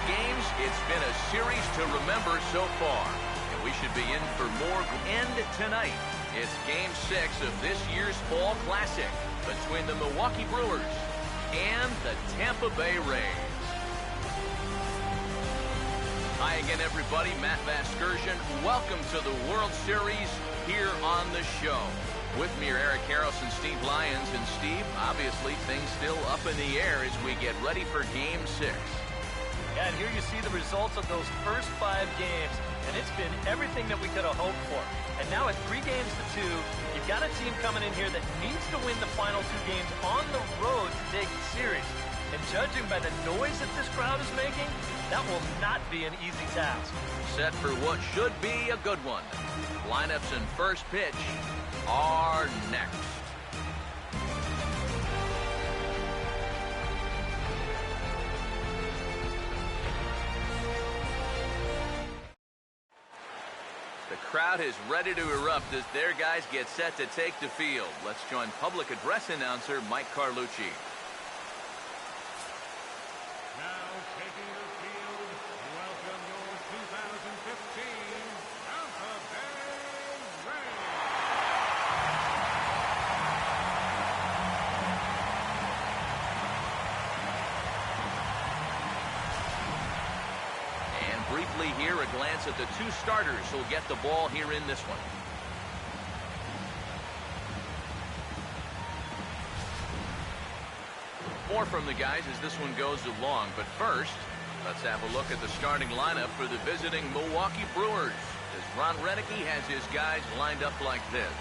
games, it's been a series to remember so far. And we should be in for more. End tonight. It's Game 6 of this year's Fall Classic between the Milwaukee Brewers and the Tampa Bay Rays. Hi again, everybody. Matt Vasgersian. Welcome to the World Series here on the show. With me are Eric Harris and Steve Lyons. And Steve, obviously things still up in the air as we get ready for Game 6. Yeah, and here you see the results of those first 5 games, and it's been everything that we could have hoped for. And now at 3 games to 2, you've got a team coming in here that needs to win the final 2 games on the road to take the series. And judging by the noise that this crowd is making, that will not be an easy task. Set for what should be a good one. Lineups and first pitch are next. The crowd is ready to erupt as their guys get set to take the field. Let's join public address announcer Mike Carlucci. Now taking the field, welcome your 2015 Tampa Bay Rays. And briefly here, a glance at the 2 starters who'll get the ball here in this one. More from the guys as this one goes along, but first, let's have a look at the starting lineup for the visiting Milwaukee Brewers, as Ron Roenicke has his guys lined up like this.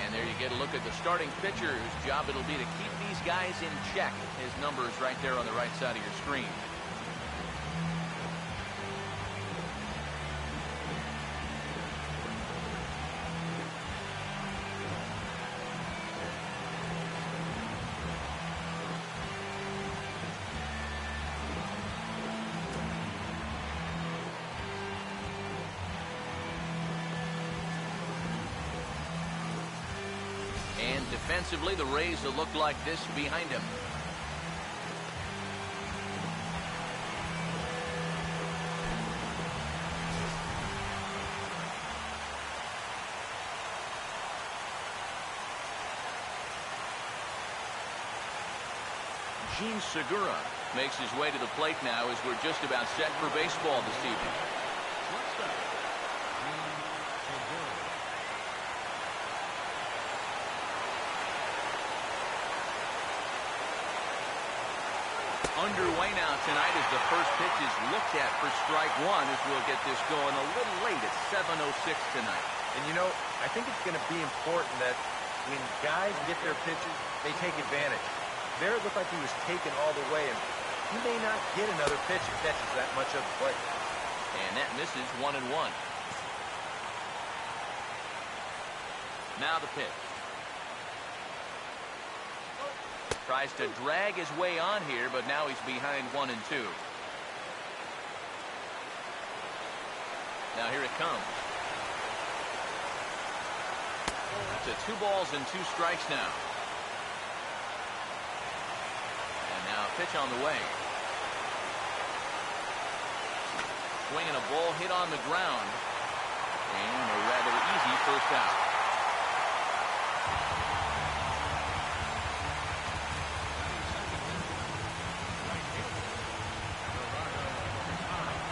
And there you get a look at the starting pitcher, whose job it'll be to keep these guys in check. His number is right there on the right side of your screen. And defensively, the Rays will look like this behind him. Jean Segura makes his way to the plate now as we're just about set for baseball this evening. Shortstop, Jean Segura. Underway now tonight as the first pitch is looked at for strike 1 as we'll get this going a little late at 7:06 tonight. And you know, I think it's going to be important that when guys get their pitches, they take advantage. There it looked like he was taken all the way, and he may not get another pitch if catches that much of the plate. And that misses 1-1. Now the pitch. Tries to drag his way on here, but now he's behind 1-2. Now here it comes. It's a 2 balls and 2 strikes now. And now a pitch on the way. Swinging a ball hit on the ground. And a rather easy first out.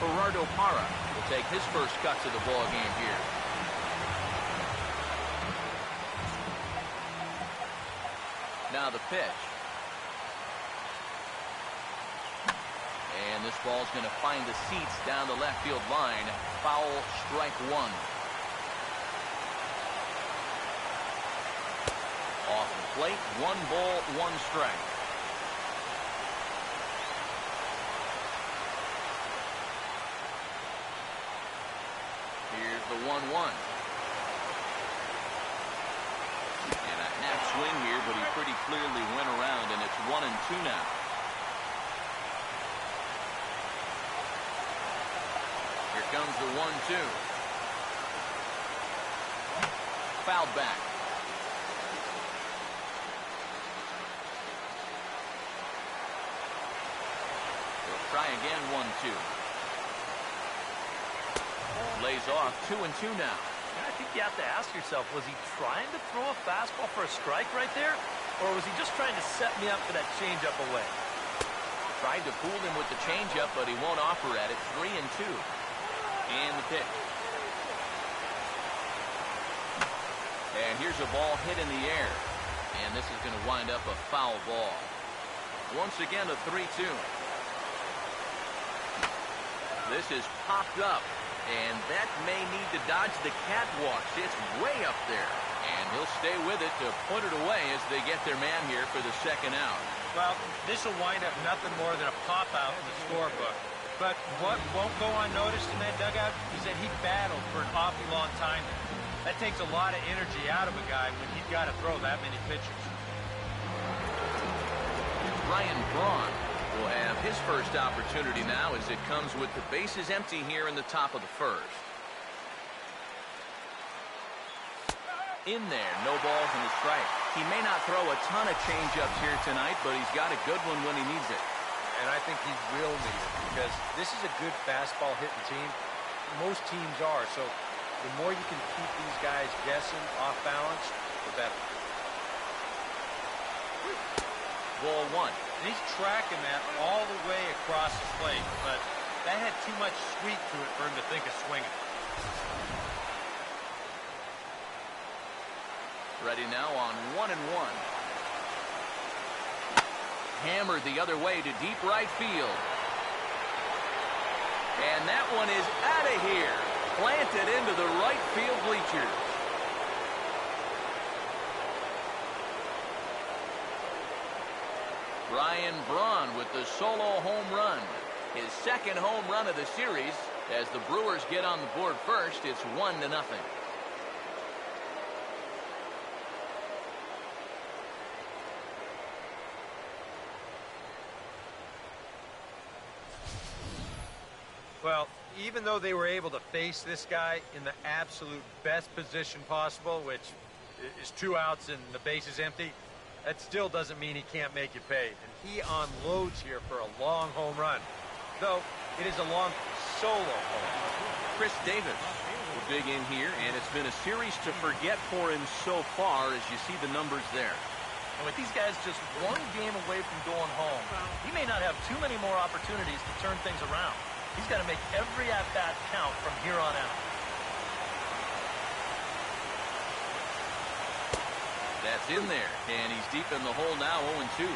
Gerardo Parra will take his first cut to the ball game here. Now the pitch. And this ball's going to find the seats down the left field line. Foul, strike 1. Off the plate, 1 ball, 1 strike. Here's the 1-1. And a half swing here, but he pretty clearly went around, and it's 1-2 now. Here comes the 1-2. fouled back. They'll try again, 1-2. Lays off, 2-2 now. And I think you have to ask yourself, was he trying to throw a fastball for a strike right there? Or was he just trying to set me up for that changeup away? Tried to fool him with the changeup, but he won't offer at it. 3-2. And the pitch. And here's a ball hit in the air. And this is going to wind up a foul ball. Once again, a 3-2. This is popped up. And that may need to dodge the catwalks. It's way up there. And he'll stay with it to put it away as they get their man here for the second out. Well, this will wind up nothing more than a pop-out in the scorebook. But what won't go unnoticed in that dugout is that he battled for an awfully long time there. That takes a lot of energy out of a guy when he's got to throw that many pitches. Ryan Braun will have his first opportunity now as it comes with the bases empty here in the top of the first. In there, no balls and a strike. He may not throw a ton of changeups here tonight, but he's got a good one when he needs it. And I think he will need it because this is a good fastball hitting team. Most teams are, so the more you can keep these guys guessing, off balance, the better. Ball 1. And he's tracking that all the way across the plate, but that had too much sweep to it for him to think of swinging. Ready now on 1-1. Hammered the other way to deep right field. And that one is out of here. Planted into the right field bleachers. Ryan Braun with the solo home run. His second home run of the series. As the Brewers get on the board first, it's 1-0. Well, even though they were able to face this guy in the absolute best position possible, which is 2 outs and the base is empty, that still doesn't mean he can't make you pay. And he unloads here for a long home run, though it is a long solo home. Chris Davis will dig in here, and it's been a series to forget for him so far as you see the numbers there. And with these guys just one game away from going home, he may not have too many more opportunities to turn things around. He's got to make every at-bat count from here on out. That's in there, and he's deep in the hole now, 0-2.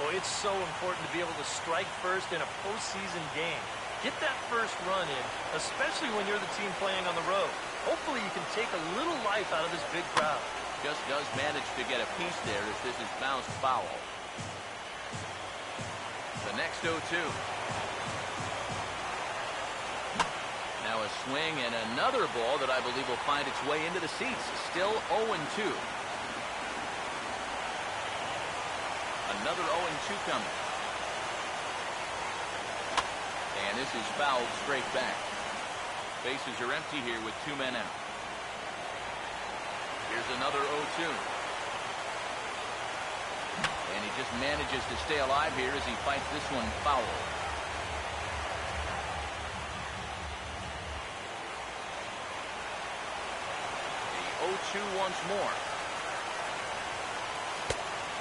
Boy, it's so important to be able to strike first in a postseason game. Get that first run in, especially when you're the team playing on the road. Hopefully you can take a little life out of this big crowd. Just does manage to get a piece there as this is bounced foul. The next 0-2. Now a swing and another ball that I believe will find its way into the seats. Still 0-2. Another 0-2 coming. And this is fouled straight back. Bases are empty here with 2 men out. Here's another 0-2. And he just manages to stay alive here as he fights this one foul. The 0-2 once more.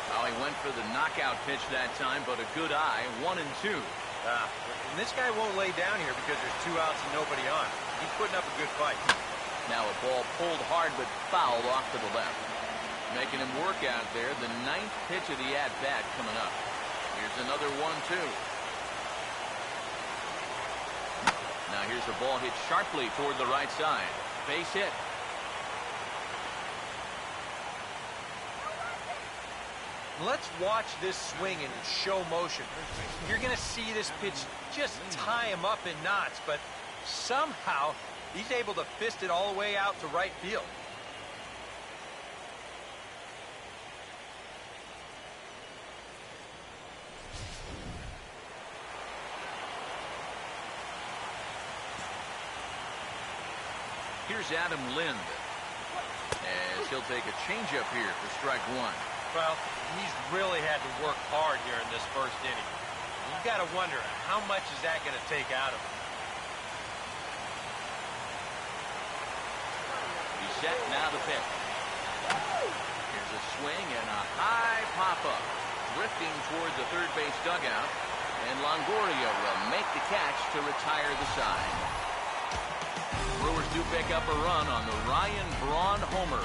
Well, he went for the knockout pitch that time, but a good eye. 1-2. And this guy won't lay down here because there's 2 outs and nobody on. He's putting up a good fight. Now a ball pulled hard but fouled off to the left. Making him work out there. The 9th pitch of the at-bat coming up. Here's another 1-2. Now here's a ball hit sharply toward the right side. Base hit. Let's watch this swing in show motion. You're going to see this pitch just tie him up in knots, but somehow he's able to fist it all the way out to right field. Here's Adam Lind. as he'll take a changeup here for strike one. Well, he's really had to work hard here in this first inning. You've got to wonder, how much is that going to take out of him? He's set, now the pitch. Here's a swing and a high pop-up. Drifting toward the third base dugout. And Longoria will make the catch to retire the side. Brewers do pick up a run on the Ryan Braun homer.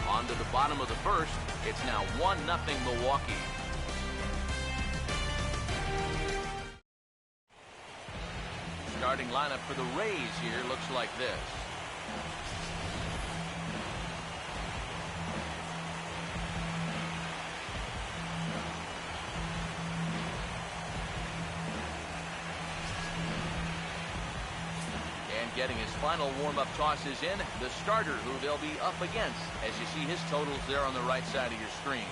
On to the bottom of the first. It's now 1-0 Milwaukee. Starting lineup for the Rays here looks like this. And getting his final warm-up tosses in, the starter who they'll be up against, as you see his totals there on the right side of your screen.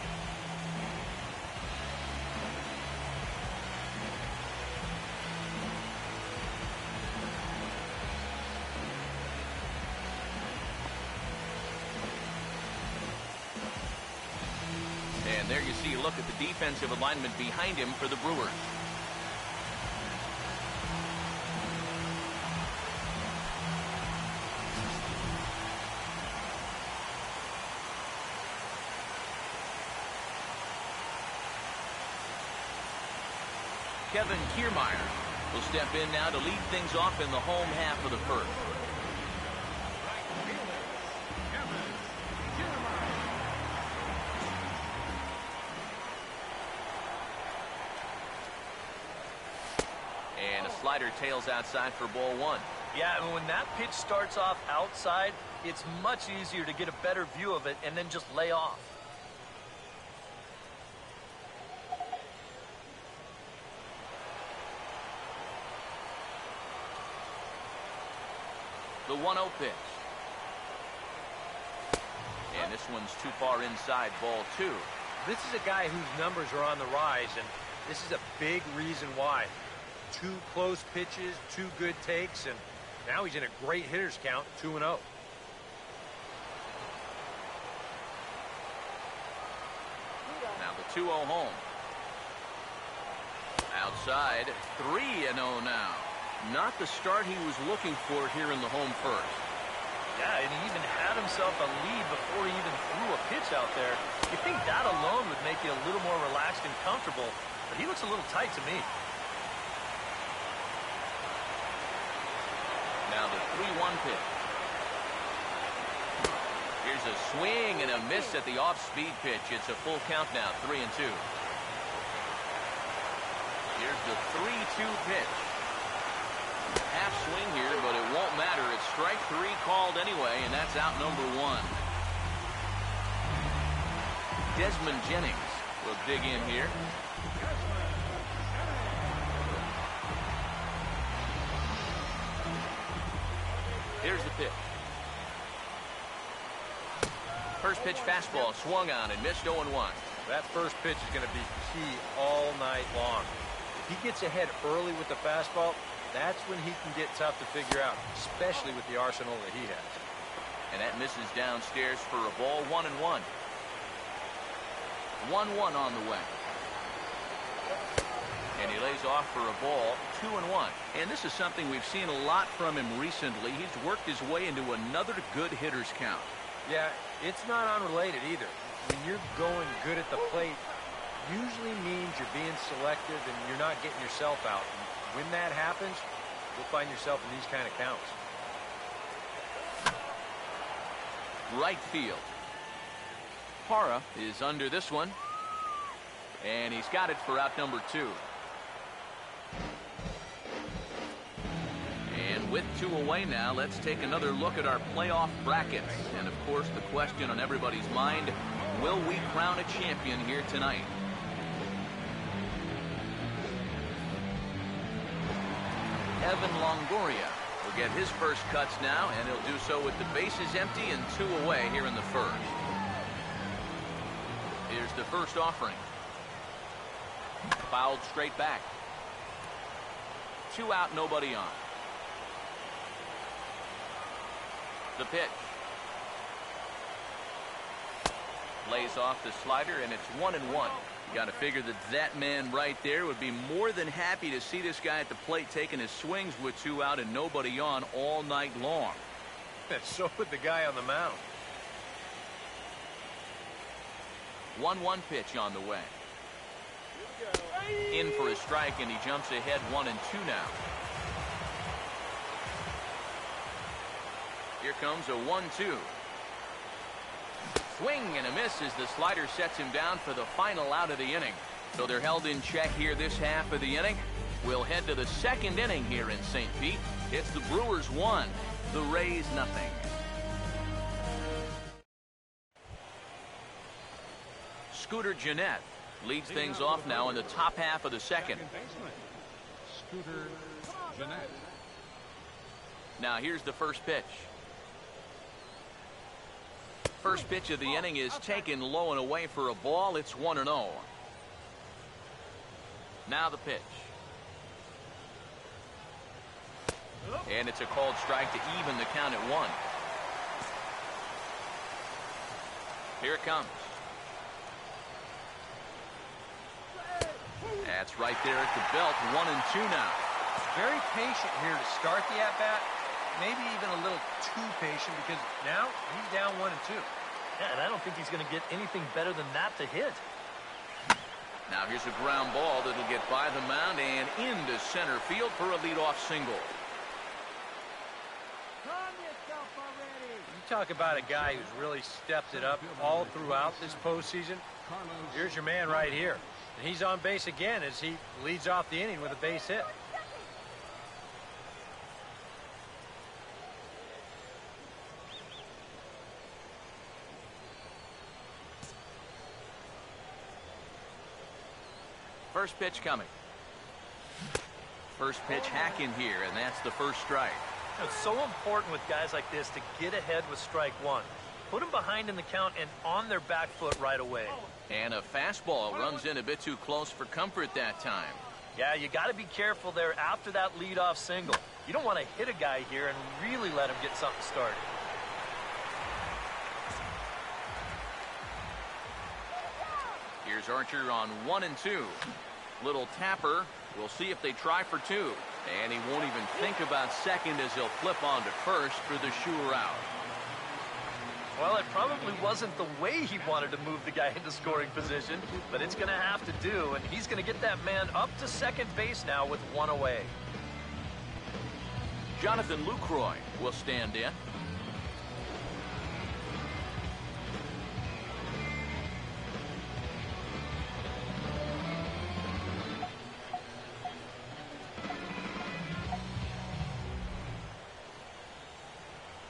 And there you see a look at the defensive alignment behind him for the Brewers. Kevin Kiermaier will step in now to lead things off in the home half of the first. And a slider tails outside for ball one. Yeah, and when that pitch starts off outside, it's much easier to get a better view of it and then just lay off. The 1-0 pitch. And this one's too far inside, ball two. This is a guy whose numbers are on the rise, and this is a big reason why. 2 close pitches, 2 good takes, and now he's in a great hitter's count, 2-0. Now the 2-0 home. Outside, 3-0 now. Not the start he was looking for here in the home first. Yeah, and he even had himself a lead before he even threw a pitch out there. You think that alone would make you a little more relaxed and comfortable, but he looks a little tight to me. Now the 3-1 pitch. Here's a swing and a miss at the off-speed pitch. It's a full count now, 3-2. Here's the 3-2 pitch. Half swing here, but it won't matter. It's strike 3 called anyway, and that's out number 1. Desmond Jennings will dig in here. Here's the pitch. First pitch fastball swung on and missed 0-1. That first pitch is going to be key all night long. If he gets ahead early with the fastball, that's when he can get tough to figure out, especially with the arsenal that he has. And that misses downstairs for a ball, 1-1. 1-1 on the way. And he lays off for a ball, 2-1. And this is something we've seen a lot from him recently. He's worked his way into another good hitter's count. Yeah, it's not unrelated either. When you're going good at the plate, usually means you're being selective and you're not getting yourself out. When that happens, you'll find yourself in these kind of counts. Right field. Parra is under this one. And he's got it for out number 2. And with 2 away now, let's take another look at our playoff brackets. And of course, the question on everybody's mind, will we crown a champion here tonight? Evan Longoria will get his first cuts now, and he'll do so with the bases empty and 2 away here in the first. Here's the first offering. Fouled straight back. 2 out, nobody on. The pitch. Lays off the slider, and it's 1-1. You got to figure that man right there would be more than happy to see this guy at the plate taking his swings with 2 out and nobody on all night long. So would the guy on the mound. 1-1 pitch on the way. In for a strike, and he jumps ahead 1-2 now. Here comes a 1-2. Swing and a miss as the slider sets him down for the final out of the inning. So they're held in check here this half of the inning. We'll head to the second inning here in St. Pete. It's the Brewers 1, the Rays 0. Scooter Gennett leads things off now in the top half of the second. Scooter Gennett. Now here's the first pitch. First pitch of the inning is taken low and away for a ball. It's 1-0. Now the pitch. And it's a called strike to even the count at 1. Here it comes. That's right there at the belt. 1-2 now. Very patient here to start the at-bat. Maybe even a little too patient because now he's down 1-2. Yeah, and I don't think he's going to get anything better than that to hit. Now here's a ground ball that'll get by the mound and into center field for a leadoff single. You talk about a guy who's really stepped it up all throughout this postseason. Here's your man right here. And he's on base again as he leads off the inning with a base hit. First pitch coming. First pitch hack in here, and that's the first strike. It's so important with guys like this to get ahead with strike 1. Put them behind in the count and on their back foot right away. And a fastball runs in a bit too close for comfort that time. Yeah, you got to be careful there after that leadoff single. You don't want to hit a guy here and really let him get something started. Here's Archer on 1-2. Little tapper. We'll see if they try for 2. And he won't even think about second as he'll flip on to first for the sure out. Well, it probably wasn't the way he wanted to move the guy into scoring position, but it's going to have to do, and he's going to get that man up to second base now with 1 away. Jonathan Lucroy will stand in.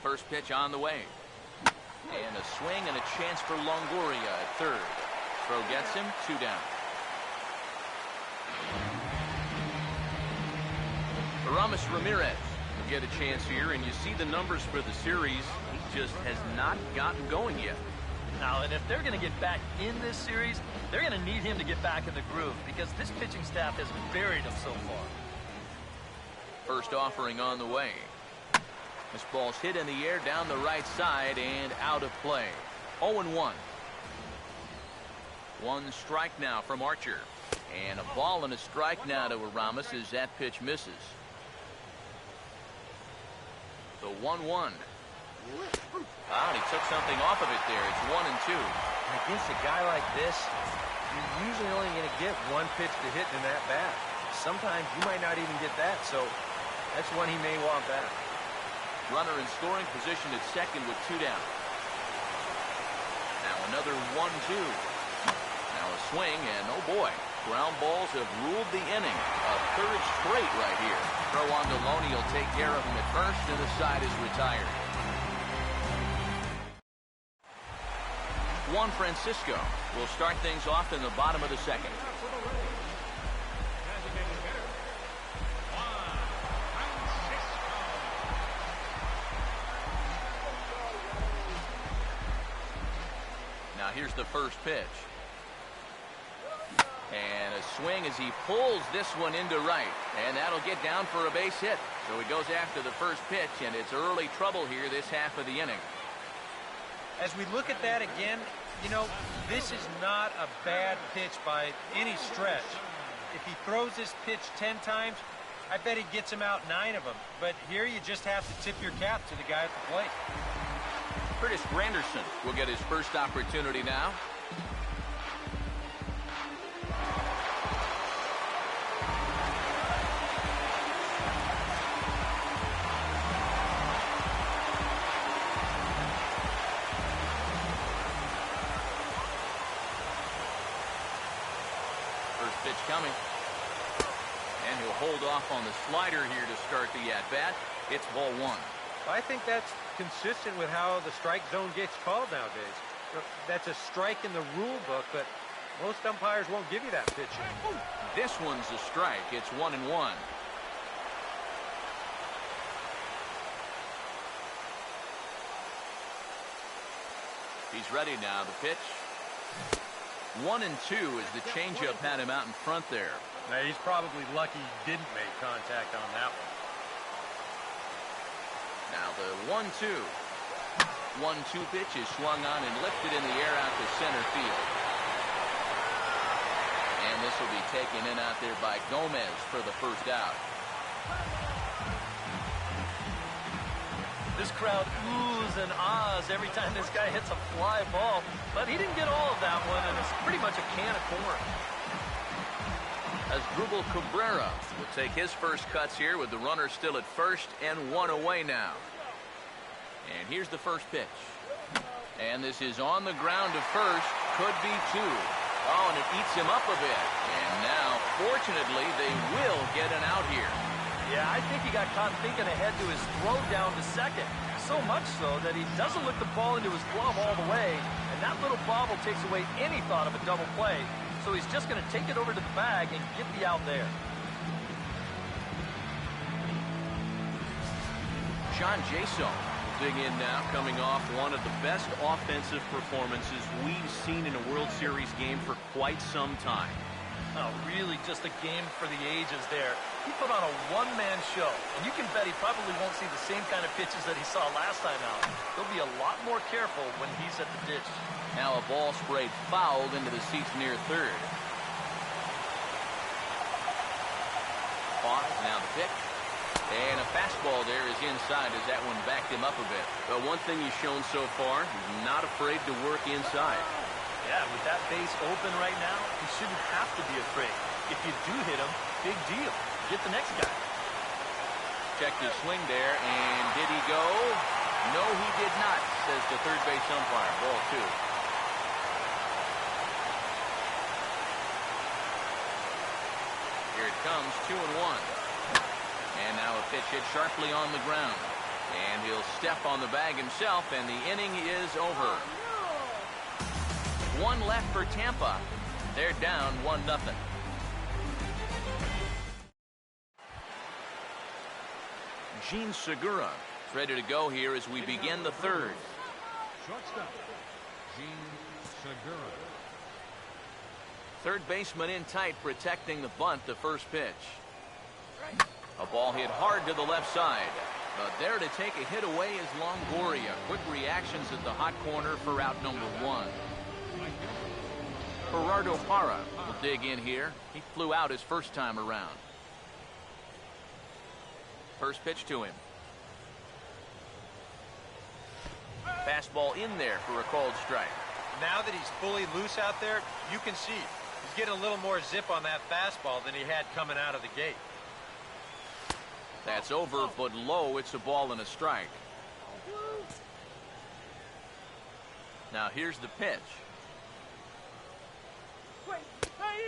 First pitch on the way. And a swing and a chance for Longoria at third. Throw gets him, 2 down. Aramis Ramirez will get a chance here, and you see the numbers for the series. He just has not gotten going yet. Now, and if they're going to get back in this series, they're going to need him to get back in the groove because this pitching staff has buried him so far. First offering on the way. This ball's hit in the air down the right side and out of play. 0-1. 1 strike now from Archer. And a ball and a strike now to Aramis as that pitch misses. The 1-1. Ah, and he took something off of it there. It's 1-2. Against a guy like this, you're usually only going to get 1 pitch to hit in that bat. Sometimes you might not even get that, so that's one he may want back. Runner in scoring position at second with 2 down. Now another 1-2. Now a swing, and oh boy, ground balls have ruled the inning. A third straight right here. Throw on Deloney will take care of him at first, and the side is retired. Juan Francisco will start things off in the bottom of the second. Now here's the first pitch. And a swing as he pulls this one into right. And that'll get down for a base hit. So he goes after the first pitch, and it's early trouble here this half of the inning. As we look at that again, You know, this is not a bad pitch by any stretch. If he throws this pitch 10 times, I bet he gets him out 9 of them. But here you just have to tip your cap to the guy at the plate. Curtis Granderson will get his first opportunity now. First pitch coming. And he'll hold off on the slider here to start the at-bat. It's ball 1. I think that's consistent with how the strike zone gets called nowadays. That's a strike in the rule book, but most umpires won't give you that pitch. This one's a strike. It's 1-1. He's ready now. The pitch. 1-2 as the changeup had him out in front there. Now, he's probably lucky he didn't make contact on that one. Now the 1-2. 1-2 pitch is swung on and lifted in the air out to center field. And this will be taken in out there by Gomez for the first out. This crowd oohs and ahs every time this guy hits a fly ball. But he didn't get all of that one, and it's pretty much a can of corn. Asdrubal Cabrera will take his first cuts here with the runner still at first and 1 away now. And here's the first pitch. And this is on the ground to first. Could be 2. Oh, and it eats him up a bit. And now, fortunately, they will get an out here. Yeah, I think he got caught thinking ahead to his throw down to second. So much so that he doesn't look the ball into his glove all the way. And that little bobble takes away any thought of a double play. So he's just going to take it over to the bag and get the out there. John Jason will dig in now, coming off one of the best offensive performances we've seen in a World Series game for quite some time. Oh, really just a game for the ages there. He put on a one-man show, and you can bet he probably won't see the same kind of pitches that he saw last time out. He'll be a lot more careful when he's at the ditch. Now a ball sprayed fouled into the seats near third. Pause, now the pitch. And a fastball there is inside as that one backed him up a bit. But one thing he's shown so far, he's not afraid to work inside. Yeah, with that base open right now, he shouldn't have to be afraid. If you do hit him, big deal. Get the next guy. Checked his swing there, and did he go? No, he did not, says the third base umpire. Ball 2. Here it comes, 2-1. And now a pitch hit sharply on the ground. And he'll step on the bag himself, and the inning is over. 1 left for Tampa. They're down 1-0. Gene Segura is ready to go here as we begin the third. Shortstop, Gene Segura. Third baseman in tight, protecting the bunt, the first pitch. A ball hit hard to the left side. But there to take a hit away is Longoria. Quick reactions at the hot corner for out number 1. Gerardo Parra will dig in here. He flew out his first time around. First pitch to him. Fastball in there for a called strike. Now that he's fully loose out there, you can see he's getting a little more zip on that fastball than he had coming out of the gate. That's over, but low. It's a ball and a strike. Now here's the pitch.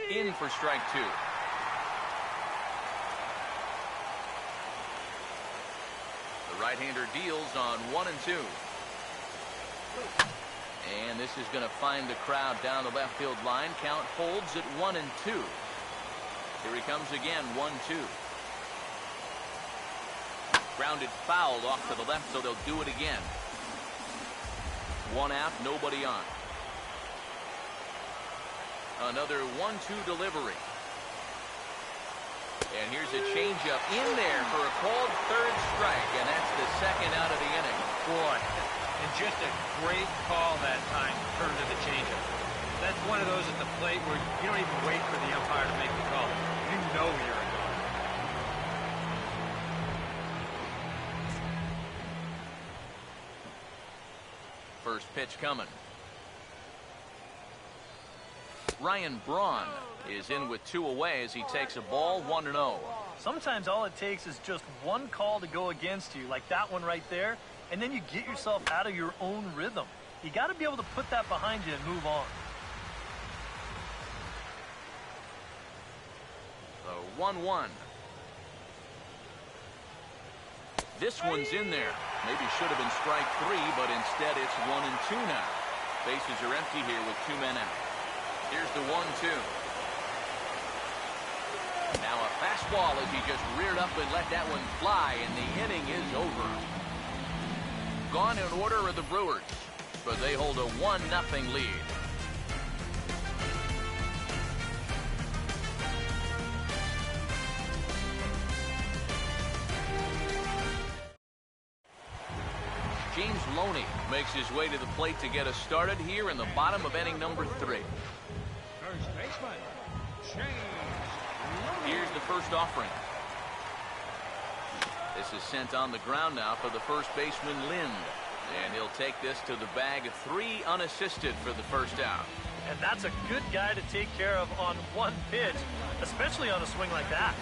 In for strike 2. The right-hander deals on 1 and 2. And this is going to find the crowd down the left field line. Count holds at 1 and 2. Here he comes again, 1-2. Grounded foul off to the left, so they'll do it again. 1 out, nobody on. Another 1-2 delivery. And here's a changeup in there for a called third strike, and that's the second out of the inning. Boy, And just a great call that time to turn to the changeup. That's one of those at the plate where you don't even wait for the umpire to make the call. You know you're a goner. First pitch coming. Ryan Braun is in with 2 away as he takes a ball 1-0. Sometimes all it takes is just one call to go against you, like that one right there, and then you get yourself out of your own rhythm. You got to be able to put that behind you and move on. The 1-1. This one's in there. Maybe should have been strike 3, but instead it's 1-2 now. Bases are empty here with 2 men out. Here's the 1-2. Now a fastball as he just reared up and let that one fly, and the inning is over. Gone in order are the Brewers, but they hold a 1-0 lead. James Loney makes his way to the plate to get us started here in the bottom of inning number 3. First baseman, James Loney. Here's the first offering. This is sent on the ground now for the first baseman, Lind. And he'll take this to the bag, 3 unassisted for the first out. And that's a good guy to take care of on one pitch, especially on a swing like that.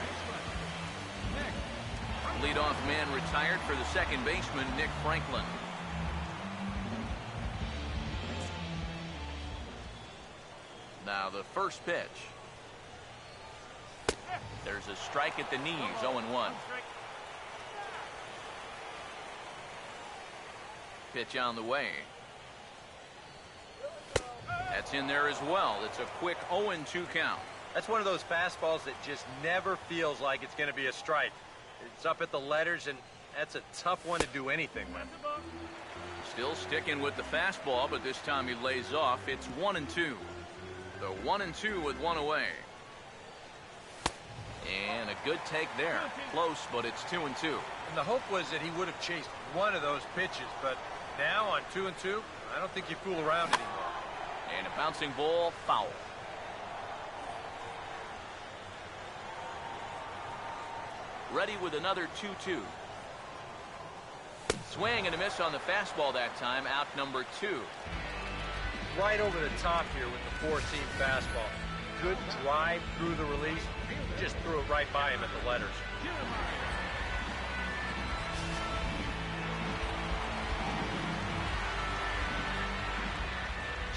Leadoff man retired for the second baseman, Nick Franklin. Now the first pitch. There's a strike at the knees, 0-1. Pitch on the way. That's in there as well. It's a quick 0-2 count. That's one of those fastballs that just never feels like it's going to be a strike. It's up at the letters, and that's a tough one to do anything with. Still sticking with the fastball, but this time he lays off. It's 1-2. The 1-2 with 1 away. And a good take there. Close, but it's 2-2. And the hope was that he would have chased one of those pitches, but now on 2-2, I don't think you fool around anymore. And a bouncing ball, foul. Ready with another 2-2. Swing and a miss on the fastball that time. Out number 2. Right over the top here with the 4-seam fastball. Good drive through the release. Just threw it right by him at the letters.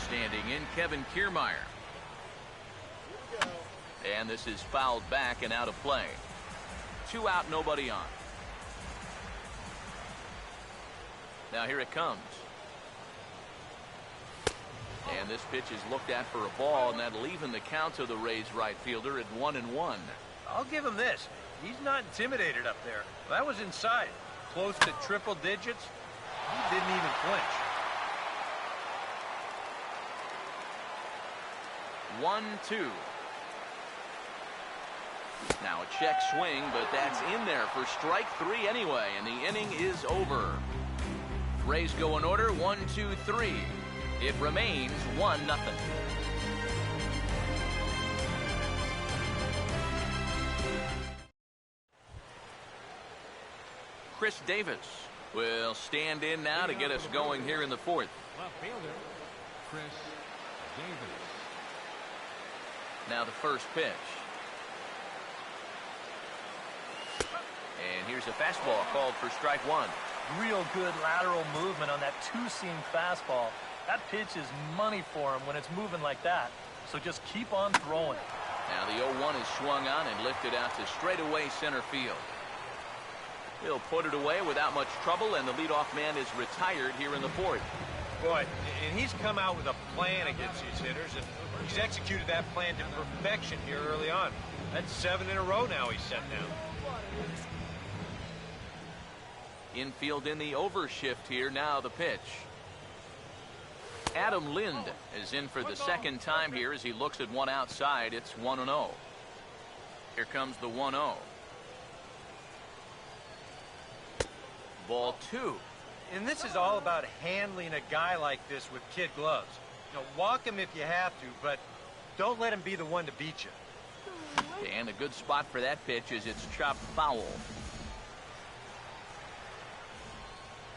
Standing in, Kevin Kiermaier. And this is fouled back and out of play. 2 out, nobody on. Now here it comes. And this pitch is looked at for a ball, and that'll even the count to the Rays right fielder at 1-1. I'll give him this. He's not intimidated up there. That was inside. Close to triple digits. He didn't even flinch. 1-2. Now a check swing, but that's in there for strike 3 anyway, and the inning is over. Rays go in order, 1-2-3. It remains 1-0. Chris Davis will stand in now to get us going here in the 4th. Left fielder, Chris Davis. Now the first pitch. And here's a fastball called for strike 1. Real good lateral movement on that 2-seam fastball. That pitch is money for him when it's moving like that. So just keep on throwing. Now the 0-1 is swung on and lifted out to straightaway center field. He'll put it away without much trouble, and the leadoff man is retired here in the 4th. Boy, and he's come out with a plan against these hitters, and he's executed that plan to perfection here early on. That's 7 in a row now he's set down. Infield in the overshift here. Now the pitch. Adam Lind is in for the second time here as he looks at one outside. It's 1-0. Here comes the 1-0. Ball 2. And this is all about handling a guy like this with kid gloves. You know, walk him if you have to, but don't let him be the one to beat you. And a good spot for that pitch is it's chopped foul.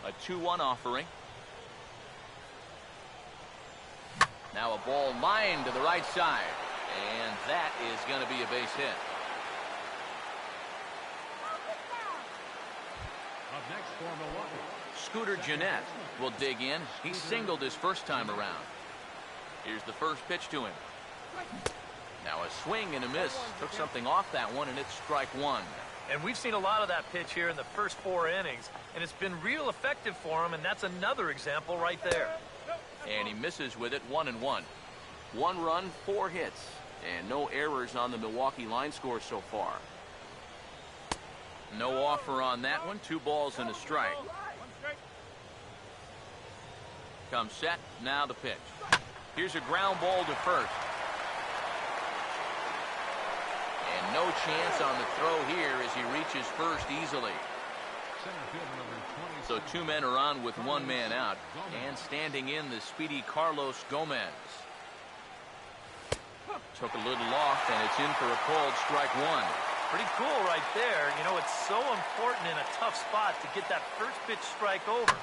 A 2-1 offering. Now a ball lined to the right side. And that is going to be a base hit. Up next for Milwaukee. Scooter Gennett will dig in. He singled his first time around. Here's the first pitch to him. Now a swing and a miss. Took something off that one, and it's strike one. And we've seen a lot of that pitch here in the first 4 innings, and it's been real effective for him, and that's another example right there. And he misses with it, 1-1. 1 run, 4 hits, and no errors on the Milwaukee line score so far. No offer on that one. 2 balls and a strike. Comes set. Now the pitch. Here's a ground ball to first. And no chance on the throw here as he reaches first easily. Center fielder number 20. So 2 men are on with 1 man out. And standing in the speedy Carlos Gomez. Took a little off, and it's in for a called strike one. Pretty cool right there. You know, it's so important in a tough spot to get that first pitch strike over,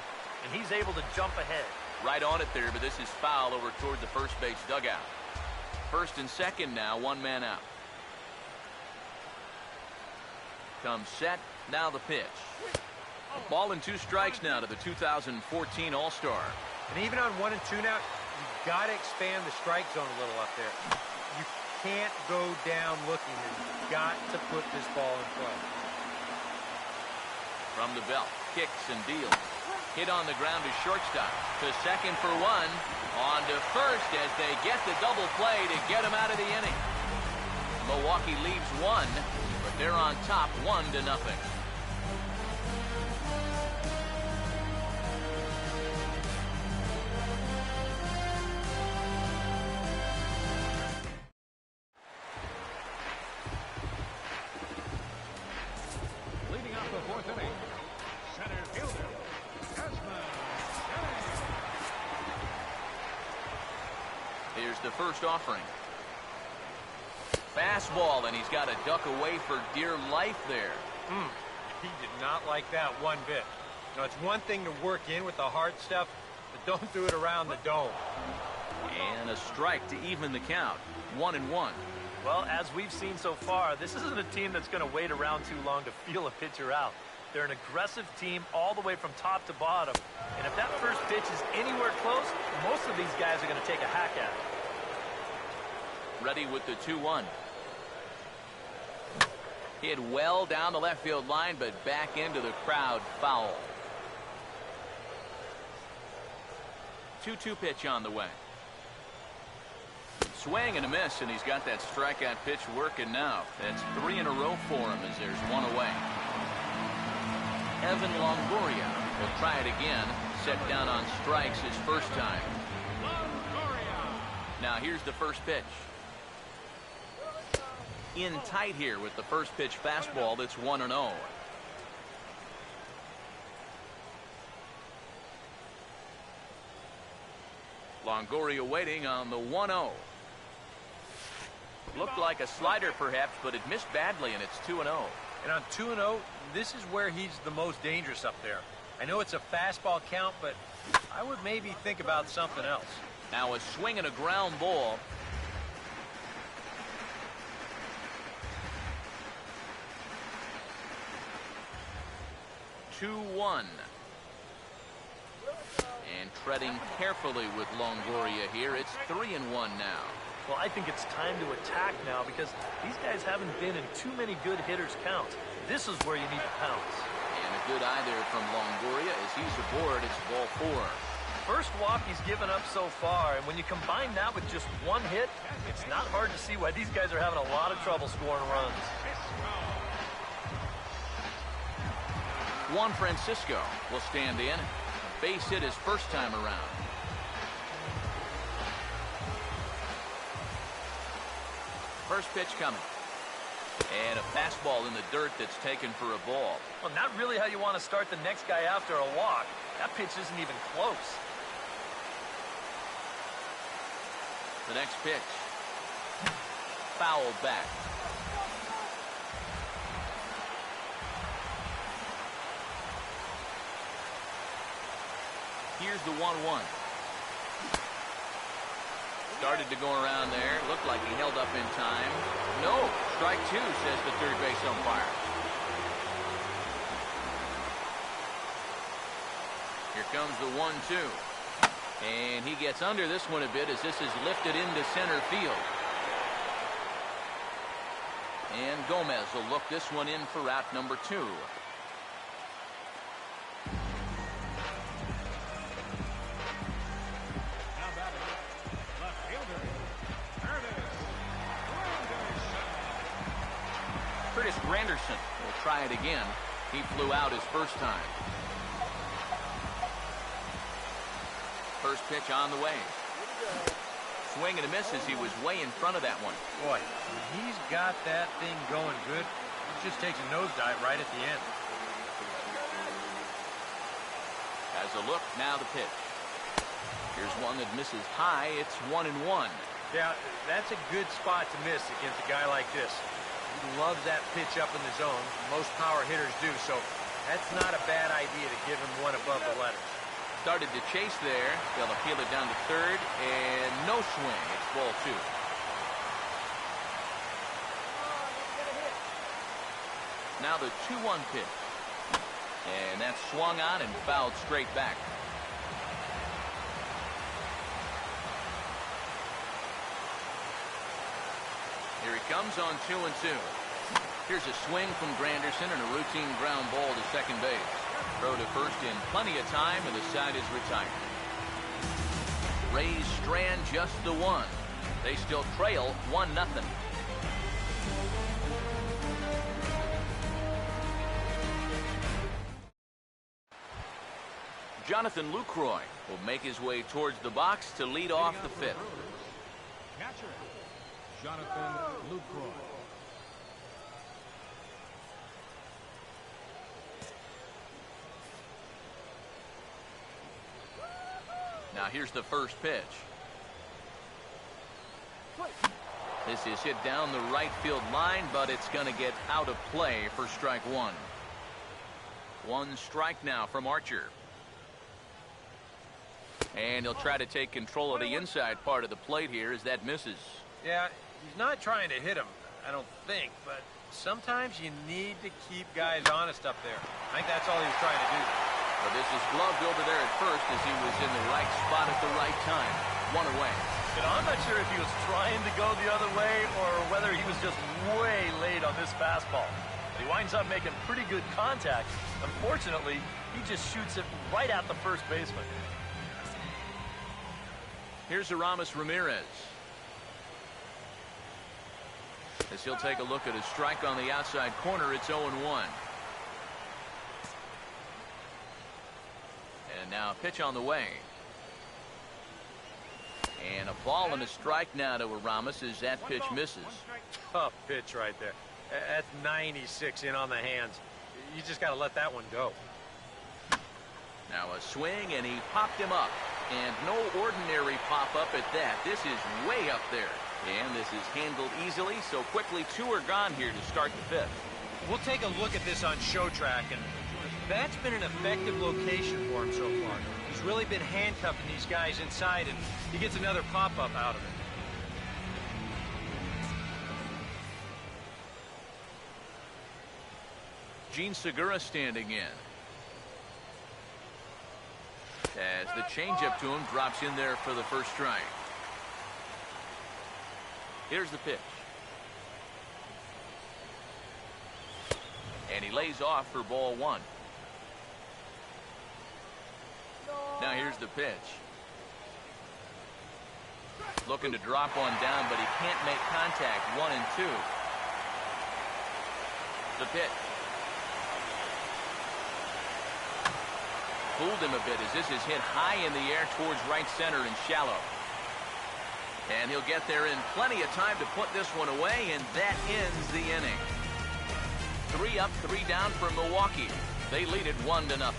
and he's able to jump ahead. Right on it there, but this is foul over toward the first base dugout. First and second now, 1 man out. Comes set, now the pitch. A ball and 2 strikes now to the 2014 All-Star. And even on 1 and 2 now, you've got to expand the strike zone a little up there. You can't go down looking. You've got to put this ball in play. From the belt, kicks and deals. Hit on the ground to shortstop. To second for 1. On to first as they get the double play to get him out of the inning. Milwaukee leaves 1, but they're on top 1-0. Leading off the 4th inning. Center fielder. Desmond. Here's the first offering. Fastball, and he's got to duck away for dear life there. He did not like that one bit. You know, it's one thing to work in with the hard stuff, but don't do it around the dome. And a strike to even the count. 1-1. Well, as we've seen so far, this isn't a team that's going to wait around too long to feel a pitcher out. They're an aggressive team all the way from top to bottom. And if that first pitch is anywhere close, most of these guys are going to take a hack at it. Ready with the 2-1. Hit well down the left field line, but back into the crowd, foul. 2-2 pitch on the way. Swing and a miss, and he's got that strikeout pitch working now. That's 3 in a row for him as there's 1 away. Evan Longoria will try it again. Set down on strikes his first time. Now here's the first pitch. In tight here with the first pitch fastball that's 1-0. Longoria waiting on the 1-0. Looked like a slider perhaps, but it missed badly, and it's 2-0. And on 2-0, this is where he's the most dangerous up there. I know it's a fastball count, but I would maybe think about something else. Now a swing and a ground ball. Two-1. And treading carefully with Longoria here. It's 3-1 now. Well, I think it's time to attack now because these guys haven't been in too many good hitters' counts. This is where you need to pounce. And a good eye there from Longoria as he's aboard. It's ball 4. First walk he's given up so far, and when you combine that with just 1 hit, it's not hard to see why these guys are having a lot of trouble scoring runs. Juan Francisco will stand in. Base hit his first time around. First pitch coming. And a fastball in the dirt that's taken for a ball. Well, not really how you want to start the next guy after a walk. That pitch isn't even close. The next pitch. Fouled back. Here's the 1-1. Started to go around there. Looked like he held up in time. No. Strike two, says the third base umpire. Here comes the 1-2. And he gets under this one a bit as this is lifted into center field. And Gomez will look this one in for out number 2. Curtis Granderson will try it again. He flew out his first time. First pitch on the way. Swing and a miss as he was way in front of that one. Boy, when he's got that thing going good, he just takes a nosedive right at the end. As a look, now the pitch. Here's one that misses high. It's 1-1. Yeah, that's a good spot to miss against a guy like this. He loves that pitch up in the zone. Most power hitters do, so that's not a bad idea to give him one above the letters. Started to chase there. They'll appeal it down to third, and no swing. It's ball 2. Now the 2-1 pitch. And that's swung on and fouled straight back. Here he comes on 2-2. Here's a swing from Granderson and a routine ground ball to second base. Throw to first in plenty of time, and the side is retired. Rays strand just the one. They still trail 1-0. Jonathan Lucroy will make his way towards the box to lead off the 5th. Catcher, Jonathan Lucroy. Now here's the first pitch. This is hit down the right field line, but it's going to get out of play for strike 1. 1 strike now from Archer. And he'll try to take control of the inside part of the plate here as that misses. Yeah, he's not trying to hit him, I don't think, but sometimes you need to keep guys honest up there. I think that's all he was trying to do. But this is gloved over there at first as he was in the right spot at the right time. 1 away. You know, I'm not sure if he was trying to go the other way or whether he was just way late on this fastball. But he winds up making pretty good contact. Unfortunately, he just shoots it right at the first baseman. Here's Aramis Ramirez. As he'll take a look at a strike on the outside corner, it's 0-1. And now a pitch on the way. And a ball and a strike now to Aramis as that pitch misses. Tough pitch right there. That's 96 in on the hands. You just got to let that one go. Now a swing, and he popped him up. And no ordinary pop-up at that. This is way up there. And this is handled easily, so quickly 2 are gone here to start the 5th. We'll take a look at this on ShowTrack, and that's been an effective location for him so far. He's really been handcuffing these guys inside, and he gets another pop-up out of it. Gene Segura standing in. As the changeup to him drops in there for the first strike. Here's the pitch. And he lays off for ball 1. Now here's the pitch. Looking to drop one down, but he can't make contact. 1-2. The pitch. Fooled him a bit as this is hit high in the air towards right center and shallow. And he'll get there in plenty of time to put this one away, and that ends the inning. 3 up, 3 down for Milwaukee. They lead it 1-0.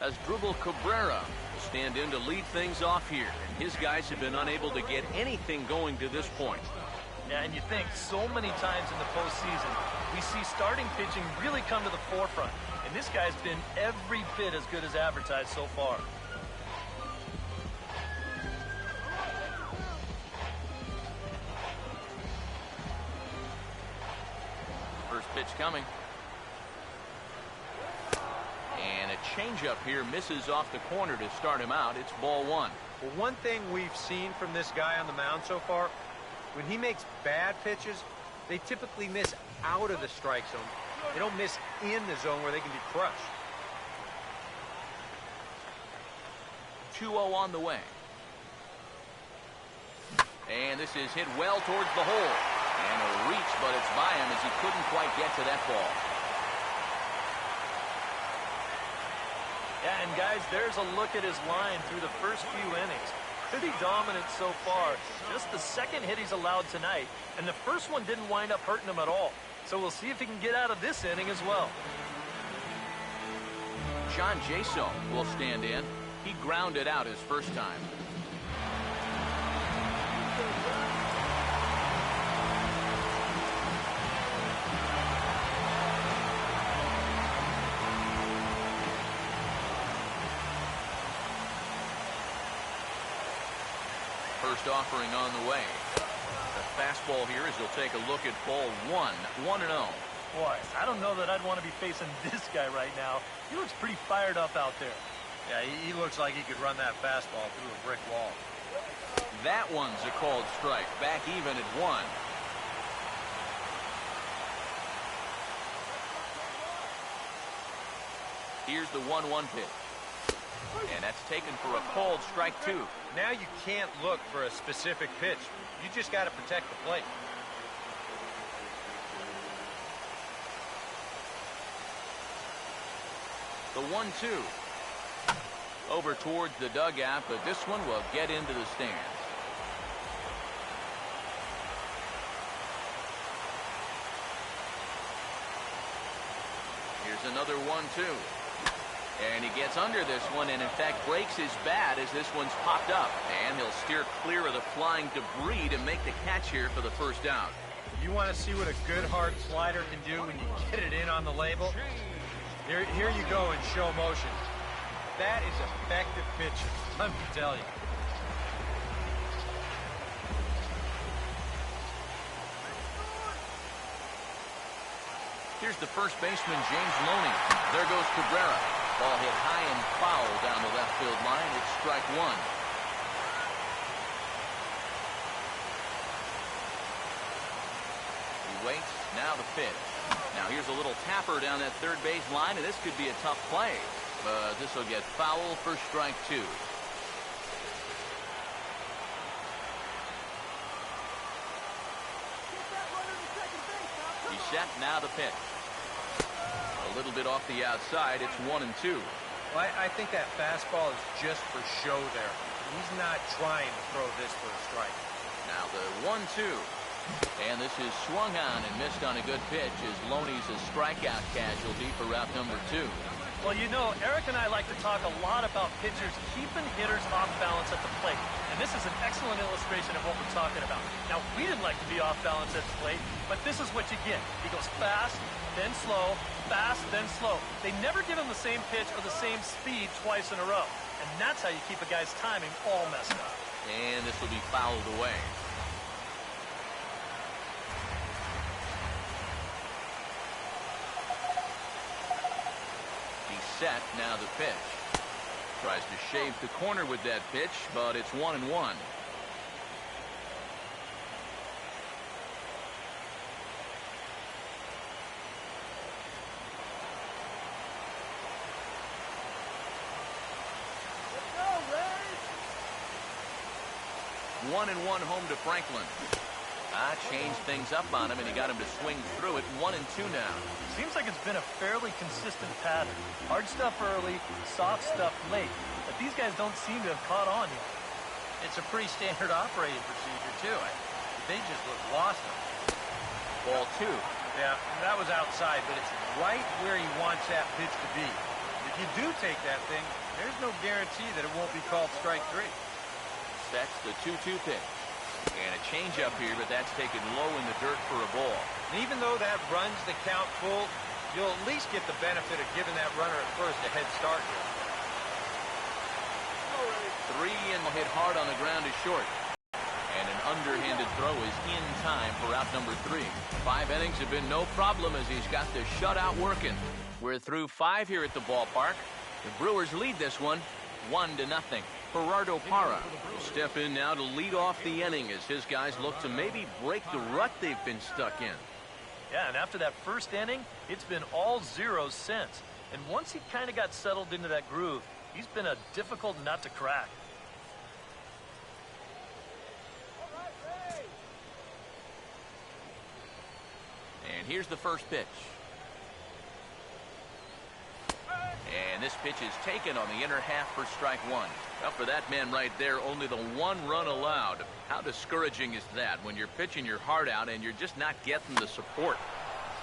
Asdrubal Cabrera will stand in to lead things off here, and his guys have been unable to get anything going to this point. Yeah, and you think so many times in the postseason, we see starting pitching really come to the forefront. And this guy's been every bit as good as advertised so far. First pitch coming. And a changeup here misses off the corner to start him out. It's ball 1. Well, one thing we've seen from this guy on the mound so far, when he makes bad pitches, they typically miss out of the strike zone. They don't miss in the zone where they can be crushed. 2-0 on the way. And this is hit well towards the hole. And a reach, but it's by him as he couldn't quite get to that ball. Yeah, and guys, there's a look at his line through the first few innings. Pretty dominant so far. Just the second hit he's allowed tonight, and the first one didn't wind up hurting him at all. So we'll see if he can get out of this inning as well. John Jaso will stand in. He grounded out his first time. First offering on the way. The fastball here as he'll take a look at ball 1. 1-0. Boy, I don't know that I'd want to be facing this guy right now. He looks pretty fired up out there. Yeah, he looks like he could run that fastball through a brick wall. That one's a called strike. Back even at 1. Here's the 1-1 pitch. And that's taken for a called strike 2. Now you can't look for a specific pitch. You just got to protect the plate. The 1-2. Over towards the dugout, but this one will get into the stands. Here's another 1-2. And he gets under this one and, in fact, breaks his bat as this one's popped up. And he'll steer clear of the flying debris to make the catch here for the first out. You want to see what a good hard slider can do when you get it in on the label? Here you go in show motion. That is effective pitching, let me tell you. Here's the first baseman, James Loney. There goes Cabrera. Ball hit high and foul down the left field line. It's strike 1. He waits. Now the pitch. Now here's a little tapper down that third base line, and this could be a tough play. But this will get foul for strike 2. He's set. Now the pitch. A little bit off the outside. It's 1-2. Well, I think that fastball is just for show there. He's not trying to throw this for a strike. Now the 1-2. And this is swung on and missed on a good pitch as Loney's a strikeout casualty for route number 2. Well, you know, Eric and I like to talk a lot about pitchers keeping hitters off balance at the plate. And this is an excellent illustration of what we're talking about. Now, we didn't like to be off balance at the plate, but this is what you get. He goes fast, then slow, fast, then slow. They never give him the same pitch or the same speed twice in a row. And that's how you keep a guy's timing all messed up. And this will be fouled away. Set. Now the pitch. Tries to shave the corner with that pitch, but it's 1-1. Let's go, 1-1 home to Franklin. Changed things up on him, and he got him to swing through it. 1-2. 2 now. Seems like it's been a fairly consistent pattern. Hard stuff early, soft stuff late. But these guys don't seem to have caught on yet. It's a pretty standard operating procedure, too. They just look lost. Ball 2. Yeah, that was outside, but it's right where he wants that pitch to be. If you do take that thing, there's no guarantee that it won't be called strike 3. Sets the 2-2 pitch. And a changeup here, but that's taken low in the dirt for a ball. And even though that runs the count full, you'll at least get the benefit of giving that runner at first a head start here. 3 and hit hard on the ground is short. And an underhanded throw is in time for out number 3. 5 innings have been no problem as he's got the shutout working. We're through 5 here at the ballpark. The Brewers lead this one 1-0. Gerardo Parra will step in now to lead off the inning as his guys look to maybe break the rut they've been stuck in. Yeah, and after that first inning, it's been all zeros since. And once he kind of got settled into that groove, he's been a difficult nut to crack. And here's the first pitch. And this pitch is taken on the inner half for strike 1. Well, for that man right there, only the 1 run allowed. How discouraging is that when you're pitching your heart out and you're just not getting the support?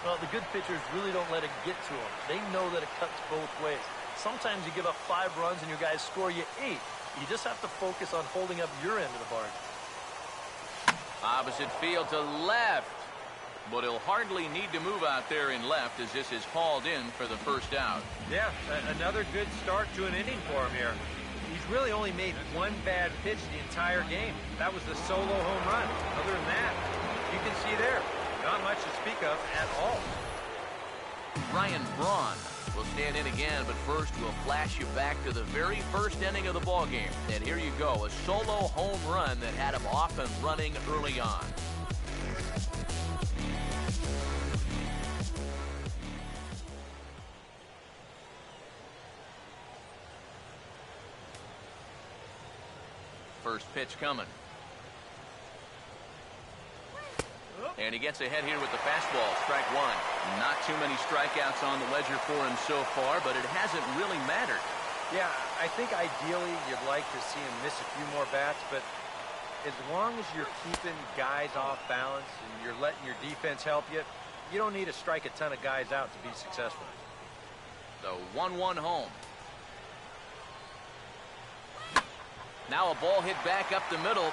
Well, the good pitchers really don't let it get to them. They know that it cuts both ways. Sometimes you give up 5 runs and your guys score you 8. You just have to focus on holding up your end of the bargain. Opposite field to left. But he'll hardly need to move out there in left as this is hauled in for the first out. Yeah, another good start to an inning for him here. He's really only made 1 bad pitch the entire game. That was the solo home run. Other than that, you can see there, not much to speak of at all. Ryan Braun will stand in again, but first we'll flash you back to the very first inning of the ballgame. And here you go, a solo home run that had him off and running early on. First pitch coming. And he gets ahead here with the fastball, strike 1. Not too many strikeouts on the ledger for him so far, but it hasn't really mattered. Yeah, I think ideally you'd like to see him miss a few more bats, but as long as you're keeping guys off balance and you're letting your defense help you, you don't need to strike a ton of guys out to be successful. The 1-1 home. Now a ball hit back up the middle.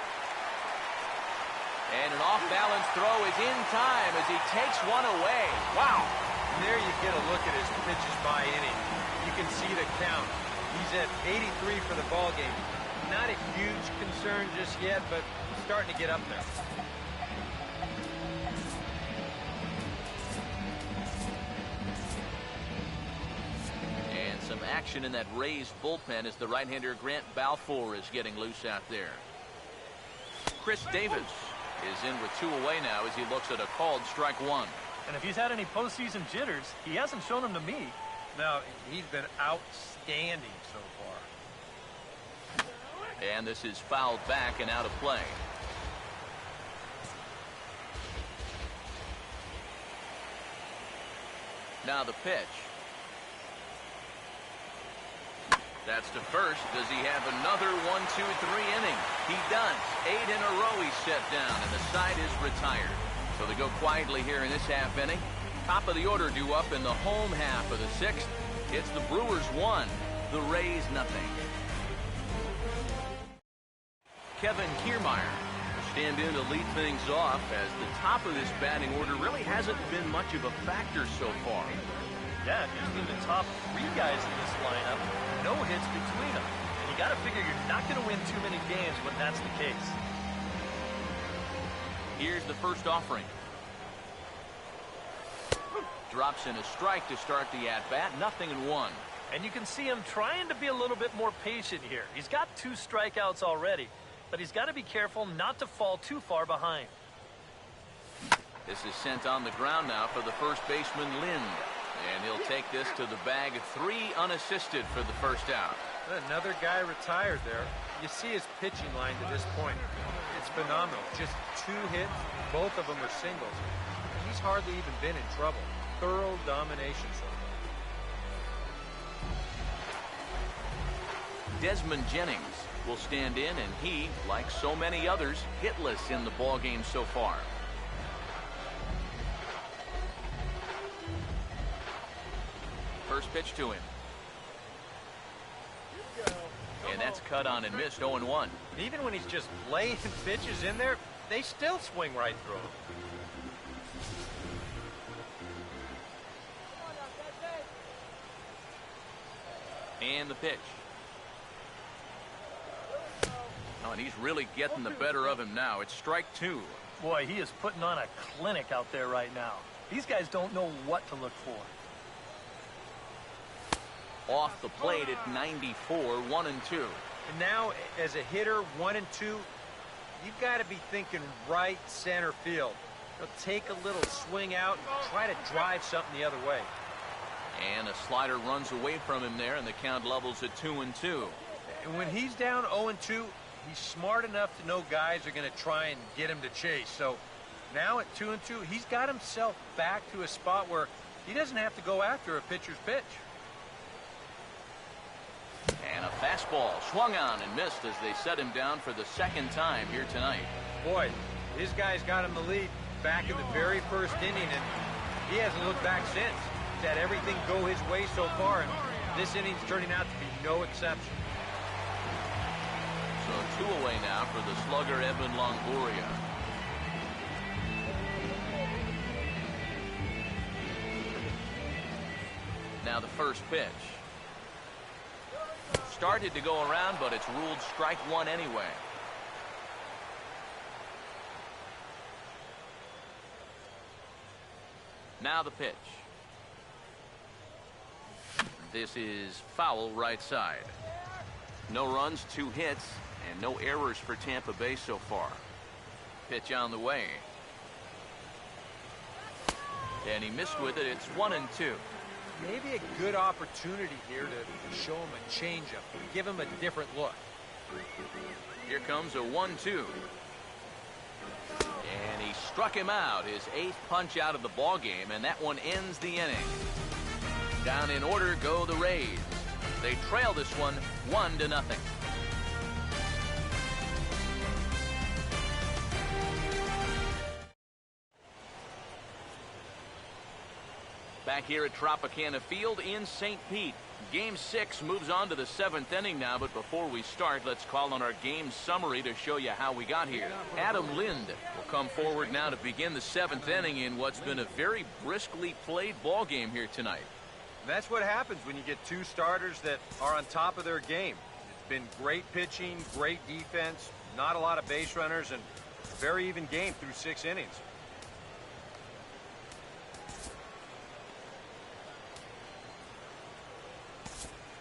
And an off-balance throw is in time as he takes one away. Wow. And there you get a look at his pitches by inning. You can see the count. He's at 83 for the ball game. Not a huge concern just yet, but starting to get up there. Some action in that Rays bullpen as the right-hander Grant Balfour is getting loose out there. Chris Davis is in with 2 away now as he looks at a called strike 1. And if he's had any postseason jitters, he hasn't shown them to me. No, he's been outstanding so far. And this is fouled back and out of play. Now the pitch. That's to first. Does he have another 1-2-3 inning? He does. 8 in a row he's set down, and the side is retired. So they go quietly here in this half inning. Top of the order due up in the home half of the 6th. It's the Brewers 1, the Rays nothing. Kevin Kiermaier will stand in to lead things off as the top of this batting order really hasn't been much of a factor so far. Yeah, usually the top 3 guys in this lineup, no hits between them. And you got to figure you're not going to win too many games when that's the case. Here's the first offering. Drops in a strike to start the at-bat, 0-1. And you can see him trying to be a little bit more patient here. He's got 2 strikeouts already, but he's got to be careful not to fall too far behind. This is sent on the ground now for the first baseman, Lind. And he'll take this to the bag, 3 unassisted for the first out. Another guy retired there. You see his pitching line to this point. It's phenomenal. Just 2 hits, both of them are singles. He's hardly even been in trouble. thorough domination so far. Desmond Jennings will stand in, and he, like so many others, hitless in the ballgame so far. First pitch to him. And that's cut on and missed, 0-1. Even when he's just laying pitches in there, they still swing right through him. And the pitch. Oh, and he's really getting the better of him now. It's strike two. Boy, he is putting on a clinic out there right now. These guys don't know what to look for. Off the plate at 94, 1-2. And now, as a hitter, 1 and 2, you've got to be thinking right center field. He'll take a little swing out and try to drive something the other way. And a slider runs away from him there, and the count levels at 2-2. And when he's down 0 and 2, he's smart enough to know guys are going to try and get him to chase. So now at 2 and 2, he's got himself back to a spot where he doesn't have to go after a pitcher's pitch. And a fastball swung on and missed as they set him down for the second time here tonight. Boy, his guys got him the lead back in the very first inning, and he hasn't looked back since. He's had everything go his way so far, and this inning's turning out to be no exception. So 2 away now for the slugger Evan Longoria. Now the first pitch. Started to go around, but it's ruled strike one anyway. Now the pitch. This is foul right side. No runs, 2 hits, and no errors for Tampa Bay so far. Pitch on the way. And he missed with it. It's 1-2. Maybe a good opportunity here to show him a changeup, give him a different look. Here comes a 1-2. And he struck him out, his 8th punch out of the ball game, and that one ends the inning. Down in order go the Rays. They trail this one 1-0. Back here at Tropicana Field in St. Pete. Game 6 moves on to the 7th inning now, but before we start, let's call on our game summary to show you how we got here. Adam Lind will come forward now to begin the 7th inning in what's been a very briskly played ball game here tonight. That's what happens when you get 2 starters that are on top of their game. It's been great pitching, great defense, not a lot of base runners, and a very even game through 6 innings.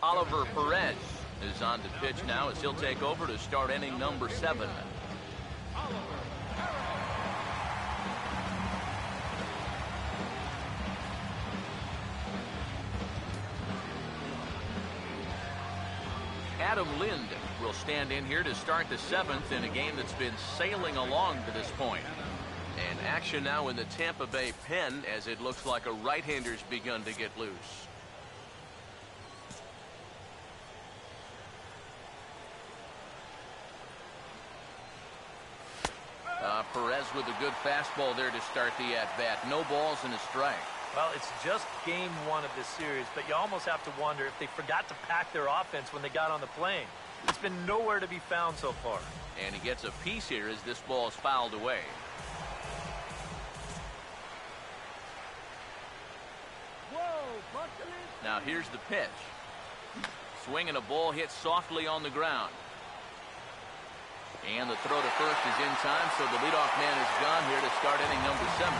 Oliver Perez is on to pitch now as he'll take over to start inning number 7. Adam Lind will stand in here to start the 7th in a game that's been sailing along to this point. And action now in the Tampa Bay pen as it looks like a right-hander's begun to get loose. Perez with a good fastball there to start the at-bat. No balls and a strike. Well, it's just game 1 of this series, but you almost have to wonder if they forgot to pack their offense when they got on the plane. It's been nowhere to be found so far. And he gets a piece here as this ball is fouled away. Now here's the pitch. Swing and a ball hit softly on the ground. And the throw to first is in time, so the leadoff man is gone here to start inning number 7.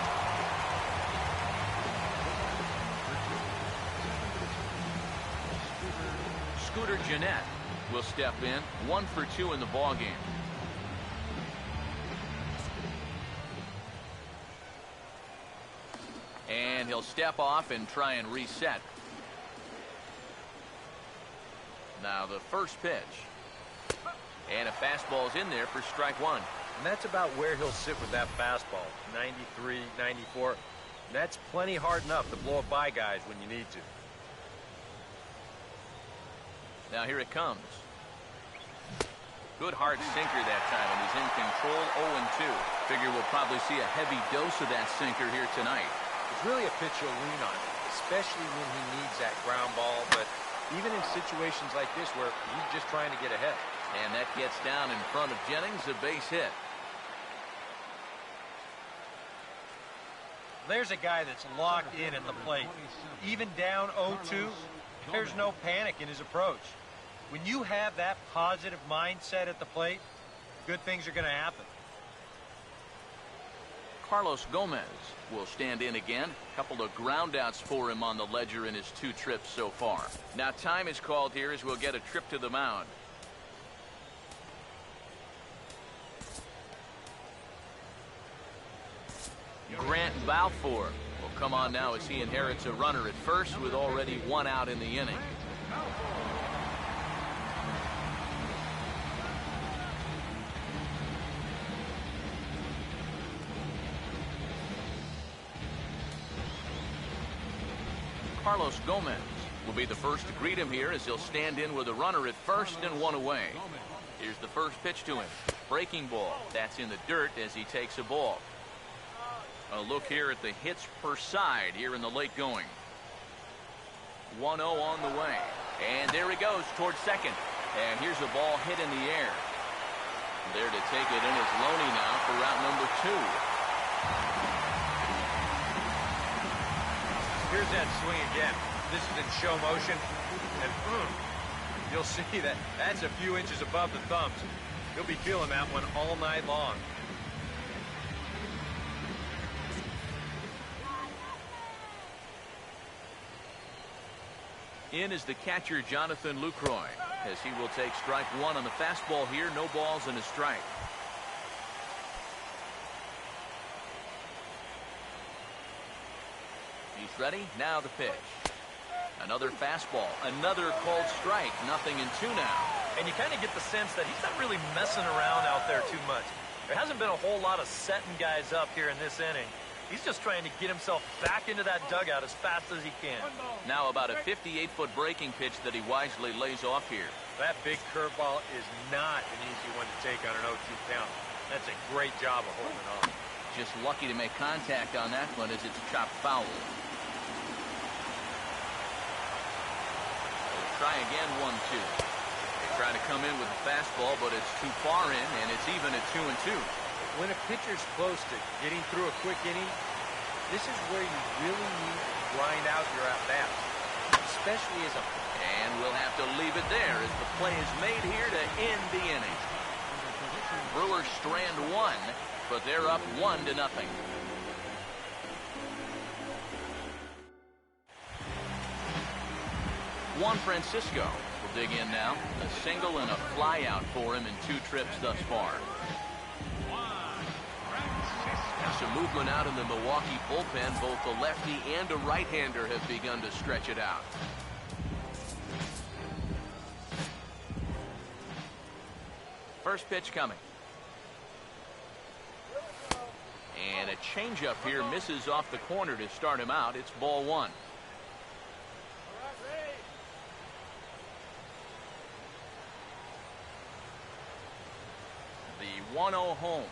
Scooter Gennett will step in, 1 for 2 in the ballgame. And he'll step off and try and reset. Now the first pitch. And a fastball's in there for strike 1. And that's about where he'll sit with that fastball, 93, 94. That's plenty hard enough to blow it by guys when you need to. Now here it comes. Good hard sinker that time, and he's in control 0-2. Figure we'll probably see a heavy dose of that sinker here tonight. It's really a pitch you'll lean on, especially when he needs that ground ball, but even in situations like this where he's just trying to get ahead. And that gets down in front of Jennings, a base hit. There's a guy that's locked in at the plate. Even down 0-2, there's no panic in his approach. When you have that positive mindset at the plate, good things are going to happen. Carlos Gomez will stand in again. Couple of groundouts for him on the ledger in his 2 trips so far. Now time is called here as we'll get a trip to the mound. Grant Balfour will come on now as he inherits a runner at first with already 1 out in the inning. Carlos Gomez will be the first to greet him here as he'll stand in with a runner at first and 1 away. Here's the first pitch to him. Breaking ball. That's in the dirt as he takes a ball. A look here at the hits per side here in the late going. 1-0 on the way. And there he goes towards second. And here's a ball hit in the air. There to take it in is Loney now for route number 2. Here's that swing again. This is in show motion. And you'll see that that's a few inches above the thumbs. You'll be feeling that one all night long. In is the catcher, Jonathan Lucroy, as he will take strike 1 on the fastball here. No balls and a strike. He's ready. Now the pitch. Another fastball. Another called strike. 0-2 now. And you kind of get the sense that he's not really messing around out there too much. There hasn't been a whole lot of setting guys up here in this inning. He's just trying to get himself back into that dugout as fast as he can. Now about a 58-foot breaking pitch that he wisely lays off here. That big curveball is not an easy one to take on an 0-2 count. That's a great job of holding on. Just lucky to make contact on that one as it's chopped foul. They'll try again 1-2. They try to come in with a fastball, but it's too far in, and it's even at 2-2. When a pitcher's close to getting through a quick inning, this is where you really need to grind out your at-bats, especially as a... And we'll have to leave it there as the play is made here to end the inning. Brewers strand 1, but they're up 1-0. Juan Francisco will dig in now. A single and a fly out for him in 2 trips thus far. Some movement out in the Milwaukee bullpen. Both the lefty and a right-hander have begun to stretch it out. First pitch coming. And a changeup here misses off the corner to start him out. It's ball 1. The 1-0 home.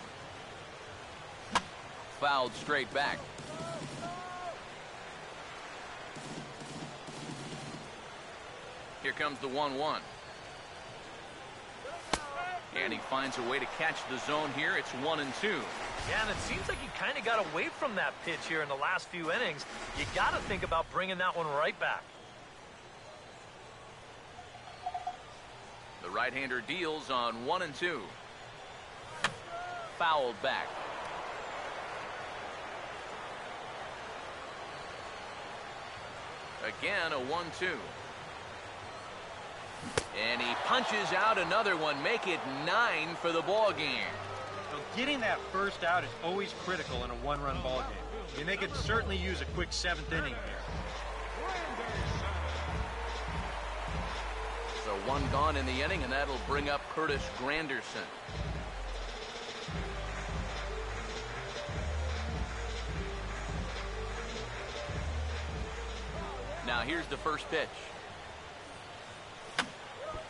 Fouled straight back. Here comes the 1-1. And he finds a way to catch the zone here. It's 1-2. Yeah, and it seems like he kind of got away from that pitch here in the last few innings. You got to think about bringing that one right back. The right-hander deals on 1-2. Fouled back. Again, a 1-2. And he punches out another one. Make it 9 for the ball game. So getting that first out is always critical in a 1-run ball game. I mean, they could certainly use a quick 7th inning here. So 1 gone in the inning, and that'll bring up Curtis Granderson. Now here's the first pitch.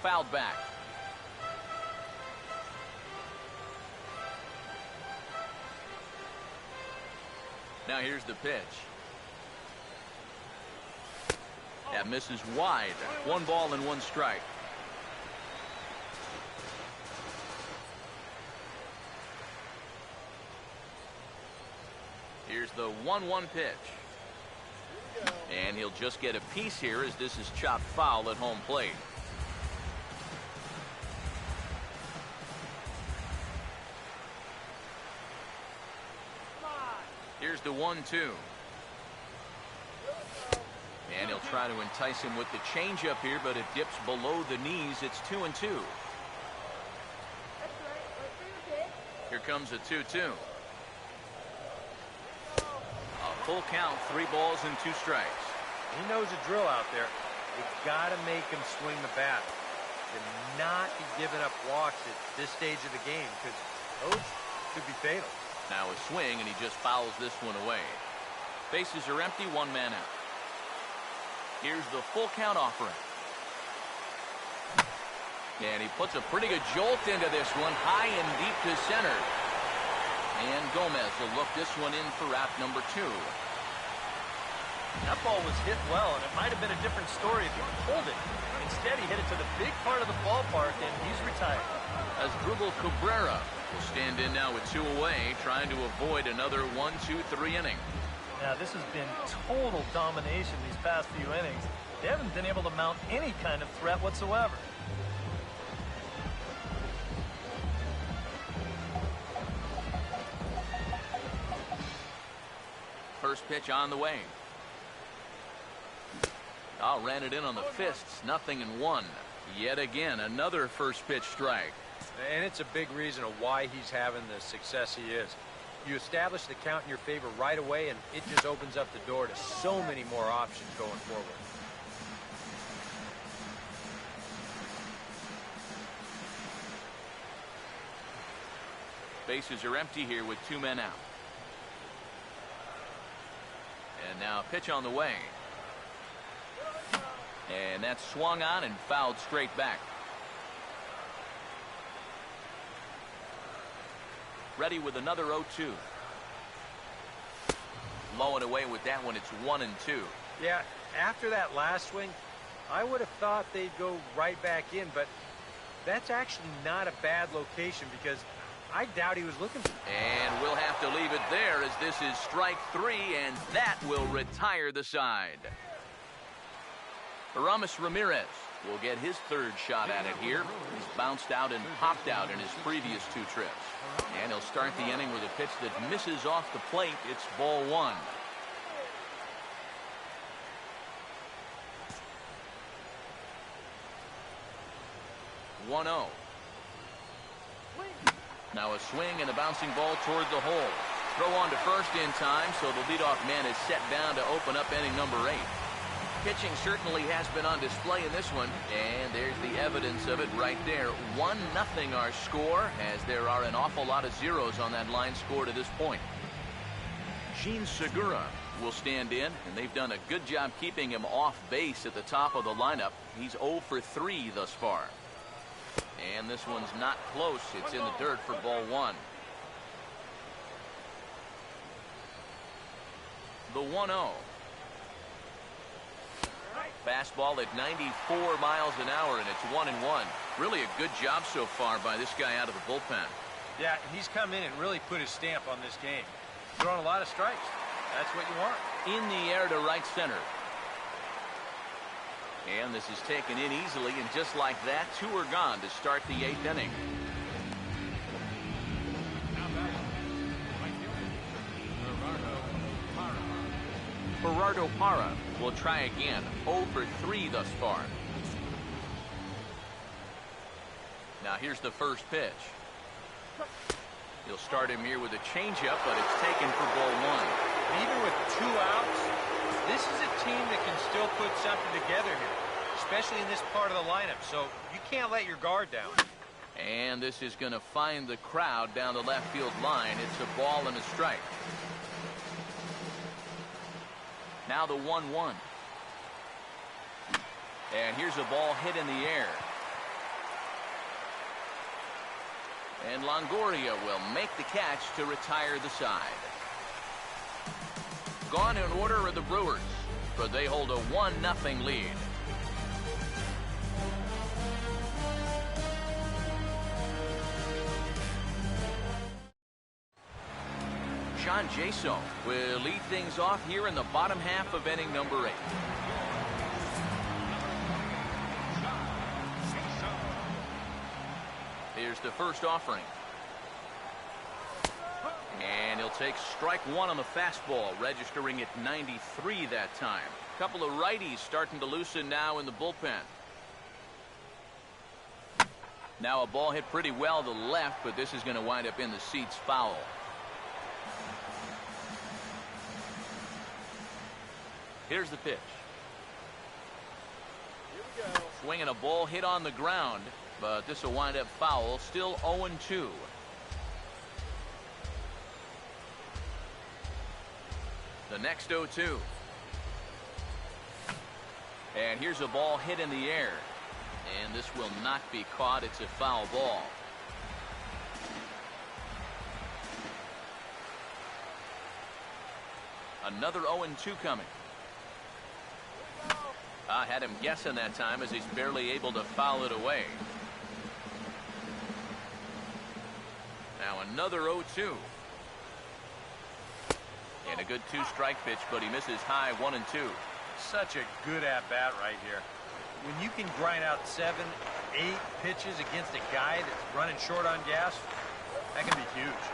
Fouled back. Now here's the pitch. That misses wide. 1 ball and 1 strike. Here's the 1-1 pitch. And he'll just get a piece here as this is chopped foul at home plate. Here's the 1-2. And he'll try to entice him with the changeup here, but it dips below the knees. It's 2-2. Here comes a 2-2. A full count, 3 balls and 2 strikes. He knows the drill out there. You got to make him swing the bat. And not be giving up walks at this stage of the game, because those could be fatal. Now a swing, and he just fouls this one away. Bases are empty, 1 man out. Here's the full count offering. And he puts a pretty good jolt into this one, high and deep to center. And Gomez will look this one in for out number 2. That ball was hit well, and it might have been a different story if he pulled it. Instead, he hit it to the big part of the ballpark, and he's retired. Asdrubal Cabrera will stand in now with 2 away, trying to avoid another 1-2-3 inning. Now, this has been total domination these past few innings. They haven't been able to mount any kind of threat whatsoever. First pitch on the way. Oh, ran it in on the fists. 0-1. Yet again, another first pitch strike. And it's a big reason of why he's having the success he is. You establish the count in your favor right away, and it just opens up the door to so many more options going forward. Bases are empty here with 2 men out. And now a pitch on the way. And that's swung on and fouled straight back. Ready with another 0-2. Low and away with that one. It's 1-2. Yeah, after that last swing, I would have thought they'd go right back in, but that's actually not a bad location because I doubt he was looking for it. And we'll have to leave it there as this is strike 3, and that will retire the side. Aramis Ramirez will get his 3rd shot at it here. He's bounced out and popped out in his previous 2 trips. And he'll start the inning with a pitch that misses off the plate. It's ball 1. Now a swing and a bouncing ball toward the hole. Throw on to first in time, so the leadoff man is set down to open up inning number 8. Pitching certainly has been on display in this one, and there's the evidence of it right there. 1-0 our score, as there are an awful lot of zeros on that line score to this point. Jean Segura will stand in, and they've done a good job keeping him off base at the top of the lineup. He's 0 for 3 thus far. And this one's not close. It's in the dirt for ball 1. The 1-0. Fastball at 94 miles an hour, and it's 1-1. Really a good job so far by this guy out of the bullpen. Yeah, he's come in and really put his stamp on this game. Throwing a lot of strikes. That's what you want. In the air to right center. And this is taken in easily, and just like that, 2 are gone to start the 8th inning. Gerardo Parra will try again. 0 for 3 thus far. Now here's the first pitch. He'll start him here with a changeup, but it's taken for ball 1. Even with 2 outs, this is a team that can still put something together here, especially in this part of the lineup, so you can't let your guard down. And this is going to find the crowd down the left field line. It's a ball and a strike. Now the 1-1. And here's a ball hit in the air. And Longoria will make the catch to retire the side. Gone in order are the Brewers, but they hold a 1-0 lead. Sean Jaso will lead things off here in the bottom half of inning number 8. Here's the first offering. And he'll take strike one on the fastball, registering at 93 that time. A couple of righties starting to loosen now in the bullpen. Now a ball hit pretty well to the left, but this is going to wind up in the seats foul. Here's the pitch. Here we go. Swinging a ball hit on the ground, but this will wind up foul. Still 0-2. The next 0-2. And here's a ball hit in the air. And this will not be caught. It's a foul ball. Another 0-2 coming. I had him guessing that time as he's barely able to foul it away. Now another 0-2. And a good 2-strike pitch, but he misses high 1 and 2. Such a good at-bat right here. When you can grind out 7, 8 pitches against a guy that's running short on gas, that can be huge.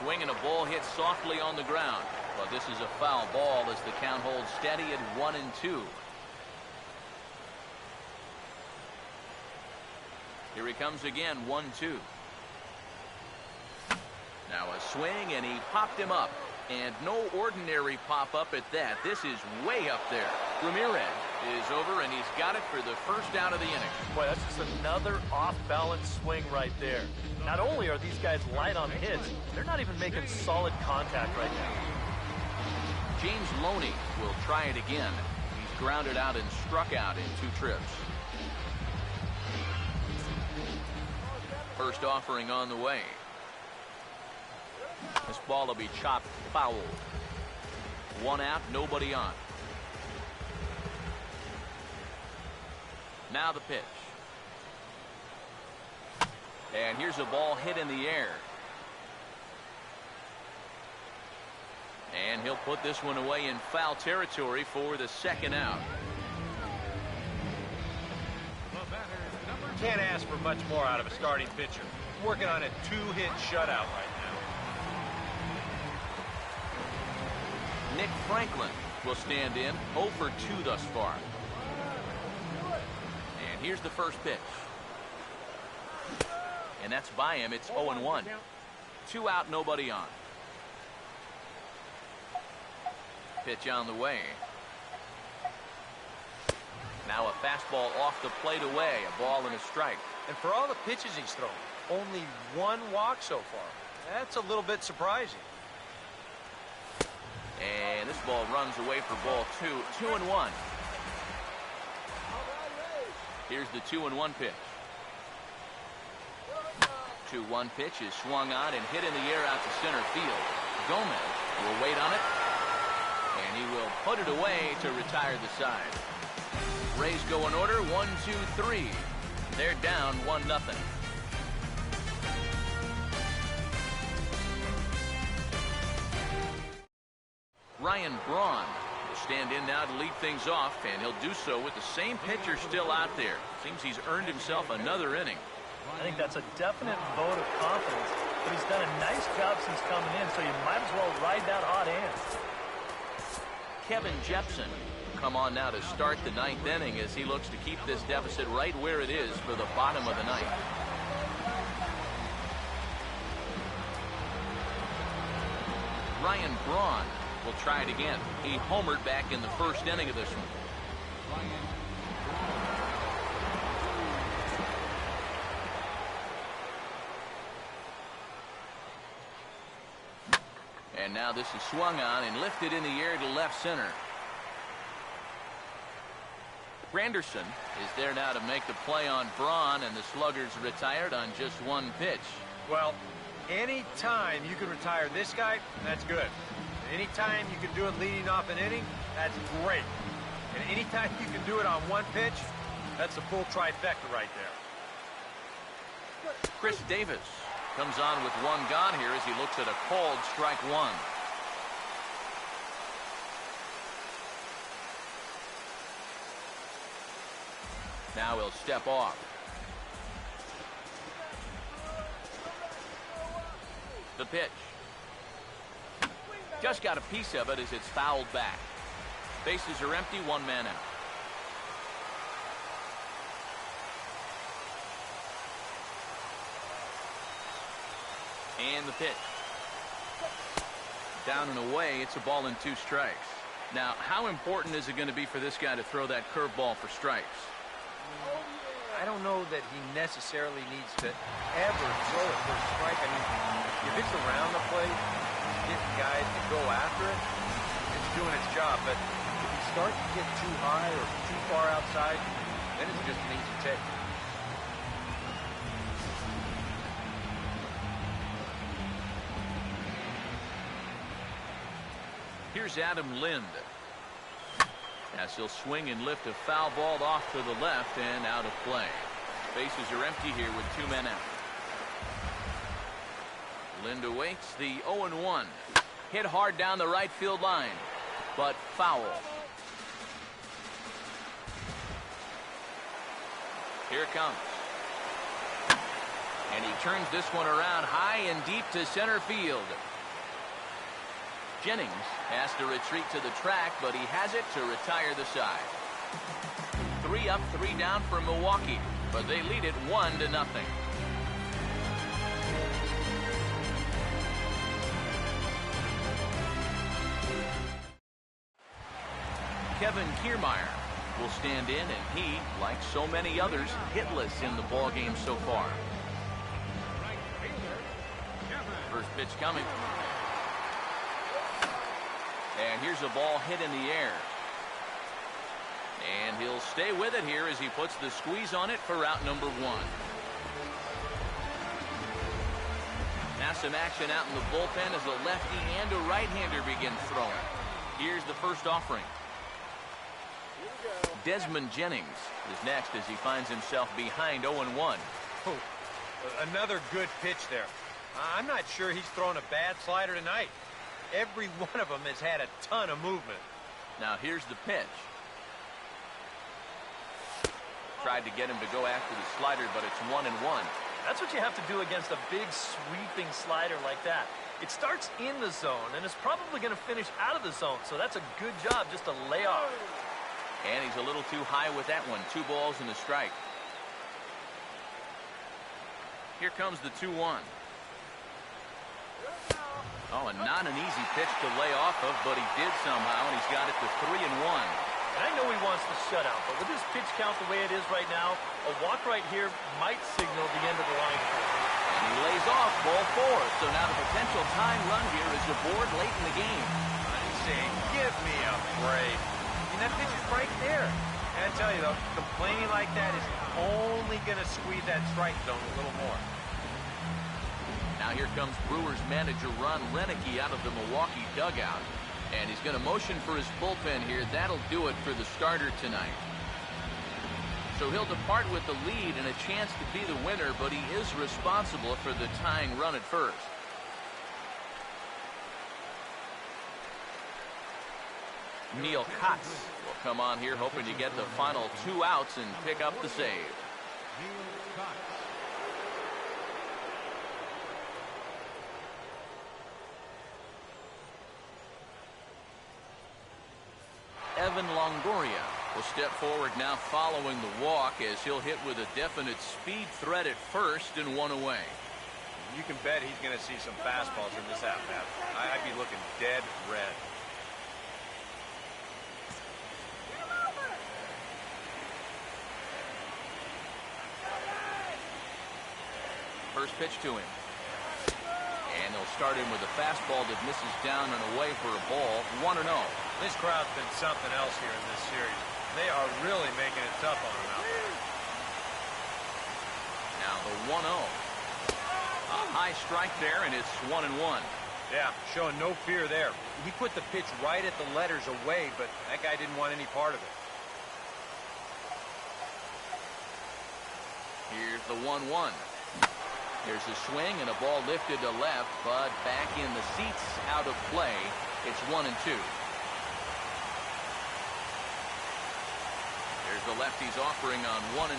Swinging a ball hit softly on the ground, but this is a foul ball as the count holds steady at 1 and 2. Here he comes again, 1-2. Now a swing, and he popped him up. And no ordinary pop-up at that. This is way up there. Ramirez is over, and he's got it for the first out of the inning. Boy, that's just another off-balance swing right there. Not only are these guys light on hits, they're not even making solid contact right now. James Loney will try it again. He's grounded out and struck out in 2 trips. First offering on the way. This ball will be chopped foul. 1 out, nobody on. Now the pitch. And here's a ball hit in the air. And he'll put this one away in foul territory for the 2nd out. Can't ask for much more out of a starting pitcher. Working on a 2-hit shutout right now. Nick Franklin will stand in, 0 for 2 thus far. And here's the first pitch. And that's by him. It's 0-1. 2 out, nobody on. Pitch on the way. Now a fastball off the plate away. A ball and a strike. And for all the pitches he's thrown, only 1 walk so far. That's a little bit surprising. And this ball runs away for ball 2. 2-1. Here's the 2-1 pitch. 2-1 pitch is swung on and hit in the air out to center field. Gomez will wait on it. And he will put it away to retire the side. Rays go in order, 1, 2, 3. They're down 1-0. Ryan Braun will stand in now to lead things off, and he'll do so with the same pitcher still out there. Seems he's earned himself another inning. I think that's a definite vote of confidence, but he's done a nice job since coming in, so you might as well ride that hot hand. Kevin Jepson come on now to start the 9th inning as he looks to keep this deficit right where it is for the bottom of the 9th. Ryan Braun will try it again. He homered back in the 1st inning of this one. And now this is swung on and lifted in the air to left center. Granderson is there now to make the play on Braun, and the Sluggers retired on just one pitch. Well, any time you can retire this guy, that's good. Anytime you can do it leading off an inning, that's great. And anytime you can do it on one pitch, that's a full trifecta right there. Chris Davis comes on with one gone here as he looks at a called strike one. Now he'll step off. The pitch. Just got a piece of it as it's fouled back. Bases are empty, one man out. And the pitch. Down and away, it's a ball and 2 strikes. Now, how important is it going to be for this guy to throw that curveball for strikes? I don't know that he necessarily needs to ever throw it for a strike. I mean, if it's around the plate, getting guys to go after it, it's doing its job. But if he starts to get too high or too far outside, then it's just an easy take. Here's Adam Lind. As he'll swing and lift a foul ball off to the left and out of play. Bases are empty here with 2 men out. Lind awaits the 0-1. Hit hard down the right field line, but foul. Here it comes. And he turns this one around high and deep to center field. Jennings has to retreat to the track, but he has it to retire the side. 3 up, 3 down for Milwaukee, but they lead it 1-0. Kevin Kiermaier will stand in, and he, like so many others, hitless in the ballgame so far. First pitch coming. And here's a ball hit in the air. And he'll stay with it here as he puts the squeeze on it for out number 1. Now some action out in the bullpen as a lefty and a right-hander begin throwing. Here's the first offering. Desmond Jennings is next as he finds himself behind 0-1. Oh, another good pitch there. I'm not sure he's thrown a bad slider tonight. Every one of them has had a ton of movement. Now here's the pitch. Tried to get him to go after the slider, but it's 1-1. That's what you have to do against a big sweeping slider like that. It starts in the zone and is probably going to finish out of the zone, so that's a good job just to lay off. And he's a little too high with that one. 2 balls and a strike. Here comes the 2-1. Oh, and not an easy pitch to lay off of, but he did somehow, and he's got it to 3-1. And I know he wants the shutout, but with his pitch count the way it is right now, a walk right here might signal the end of the line for him. And he lays off ball 4, so now the potential tying run here is aboard late in the game. I'm saying, give me a break. I mean, that pitch is right there. And I tell you, though, complaining like that is only going to squeeze that strike zone a little more. Now here comes Brewers manager Ron Roenicke out of the Milwaukee dugout. And he's going to motion for his bullpen here. That'll do it for the starter tonight. So he'll depart with the lead and a chance to be the winner, but he is responsible for the tying run at first. Neil Kotz will come on here hoping to get the final 2 outs and pick up the save. Neil Kotz. Evan Longoria will step forward now following the walk as he'll hit with a definite speed threat at first and 1 away. You can bet he's going to see some fastballs in this at-bat. I'd be looking dead red. First pitch to him. And they'll start him with a fastball that misses down and away for a ball. 1-0. This crowd's been something else here in this series. They are really making it tough on him out there. Now the 1-0. A high strike there, and it's 1-1. Yeah, showing no fear there. He put the pitch right at the letters away, but that guy didn't want any part of it. Here's the 1-1. Here's a swing and a ball lifted to left, but back in the seats, out of play. It's 1-2. There's the lefty's offering on 1-2.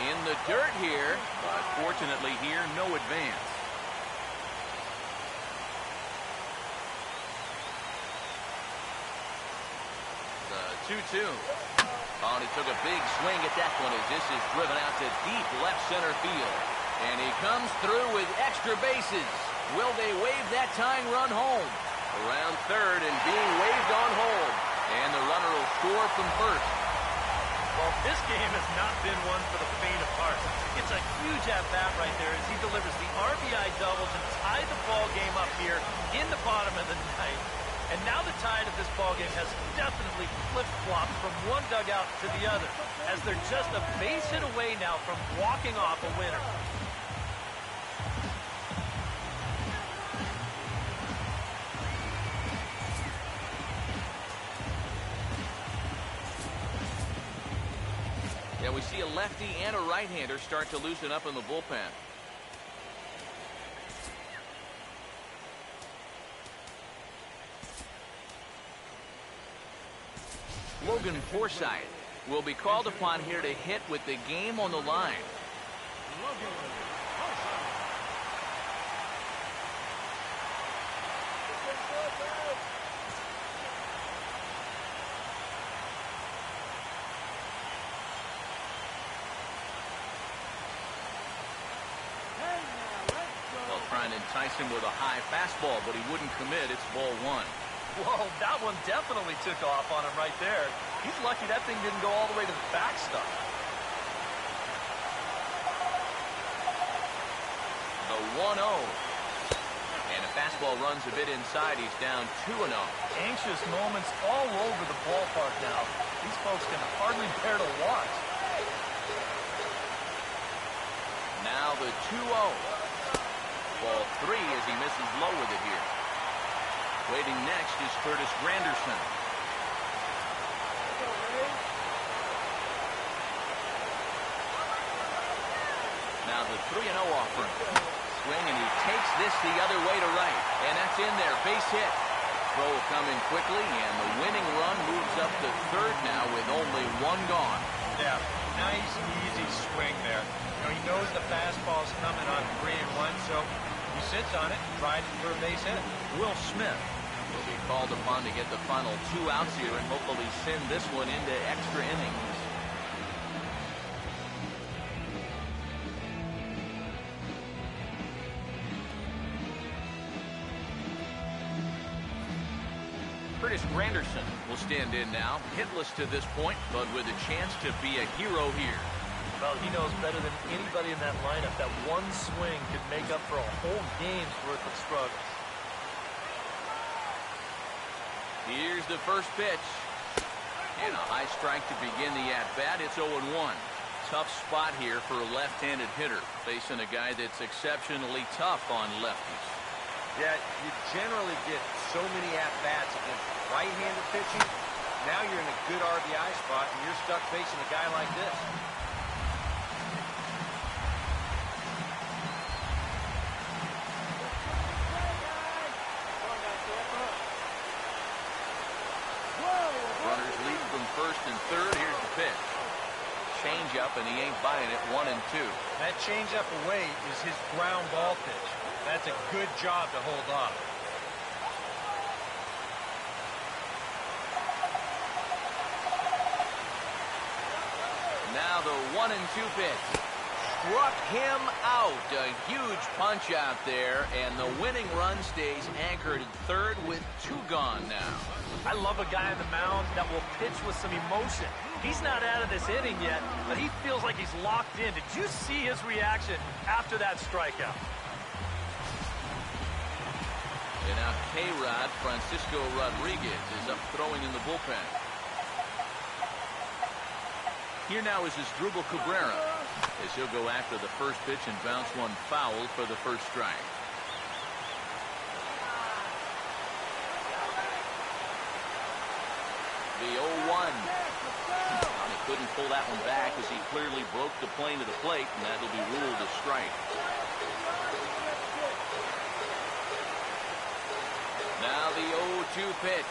In the dirt here, but fortunately here, no advance. The 2-2. Oh, and he took a big swing at that one as this is driven out to deep left center field. And he comes through with extra bases. Will they wave that tying run home? Around third and being waved on home. And the runner will score from first. Well, this game has not been one for the faint of heart. It's a huge at-bat right there as he delivers the RBI double to tie the ball game up here in the bottom of the ninth. And now the tide of this ballgame has definitely flip-flopped from one dugout to the other, as they're just a base hit away now from walking off a winner. Yeah, we see a lefty and a right-hander start to loosen up in the bullpen. Logan Forsythe will be called upon here to hit with the game on the line. Well, trying to entice him with a high fastball, but he wouldn't commit. It's ball one. Whoa, that one definitely took off on him right there. He's lucky that thing didn't go all the way to the backstop. The 1-0. And a fastball runs a bit inside. He's down 2-0. Anxious moments all over the ballpark now. These folks can hardly bear to watch. Now the 2-0. Ball 3 as he misses low with it here. Waiting next is Curtis Granderson. Now the 3-0 offering. Swing, and he takes this the other way to right. And that's in there. Base hit. Throw will come in quickly, and the winning run moves up to third now with only one gone. Yeah, nice, easy swing there. You know, he knows the fastball's coming on 3-1, so he sits on it, tries it for a base hit. Will Smith will be called upon to get the final 2 outs here and hopefully send this one into extra innings. Curtis Granderson will stand in now, hitless to this point, but with a chance to be a hero here. Well, he knows better than anybody in that lineup that one swing could make up for a whole game's worth of struggles. Here's the first pitch. And a high strike to begin the at-bat. It's 0-1. Tough spot here for a left-handed hitter, facing a guy that's exceptionally tough on lefties. Yeah, you generally get so many at-bats against right-handed pitching. Now you're in a good RBI spot, and you're stuck facing a guy like this. Runners lead from first and third. Here's the pitch. Change-up, and he ain't buying it. 1-2. That change-up away is his ground ball pitch. That's a good job to hold off. Now the 1-2 pitch. Struck him out. A huge punch out there, and the winning run stays anchored at third with 2 gone now. I love a guy on the mound that will pitch with some emotion. He's not out of this inning yet, but he feels like he's locked in. Did you see his reaction after that strikeout? And now K-Rod, Francisco Rodriguez, is up throwing in the bullpen. Here now is Asdrubal Cabrera, as he'll go after the first pitch and bounce one foul for the first strike. The 0-1. He couldn't pull that one back as he clearly broke the plane to the plate, and that'll be ruled a strike. Now the 0-2 pitch.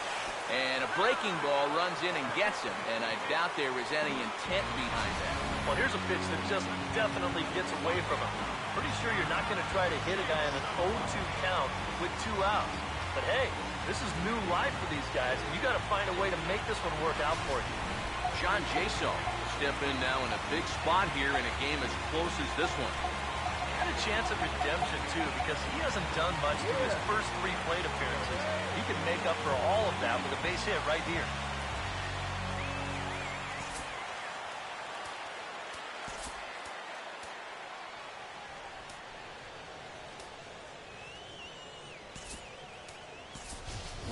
And a breaking ball runs in and gets him, and I doubt there is any intent behind that. Well, here's a pitch that just definitely gets away from him. Pretty sure you're not going to try to hit a guy on an 0-2 count with 2 outs. But hey, this is new life for these guys, and you got to find a way to make this one work out for you. John Jaso step in now in a big spot here in a game as close as this one. Had a chance at redemption, too, because he hasn't done much through his first 3 plate appearances. He can make up for all of that with a base hit right here.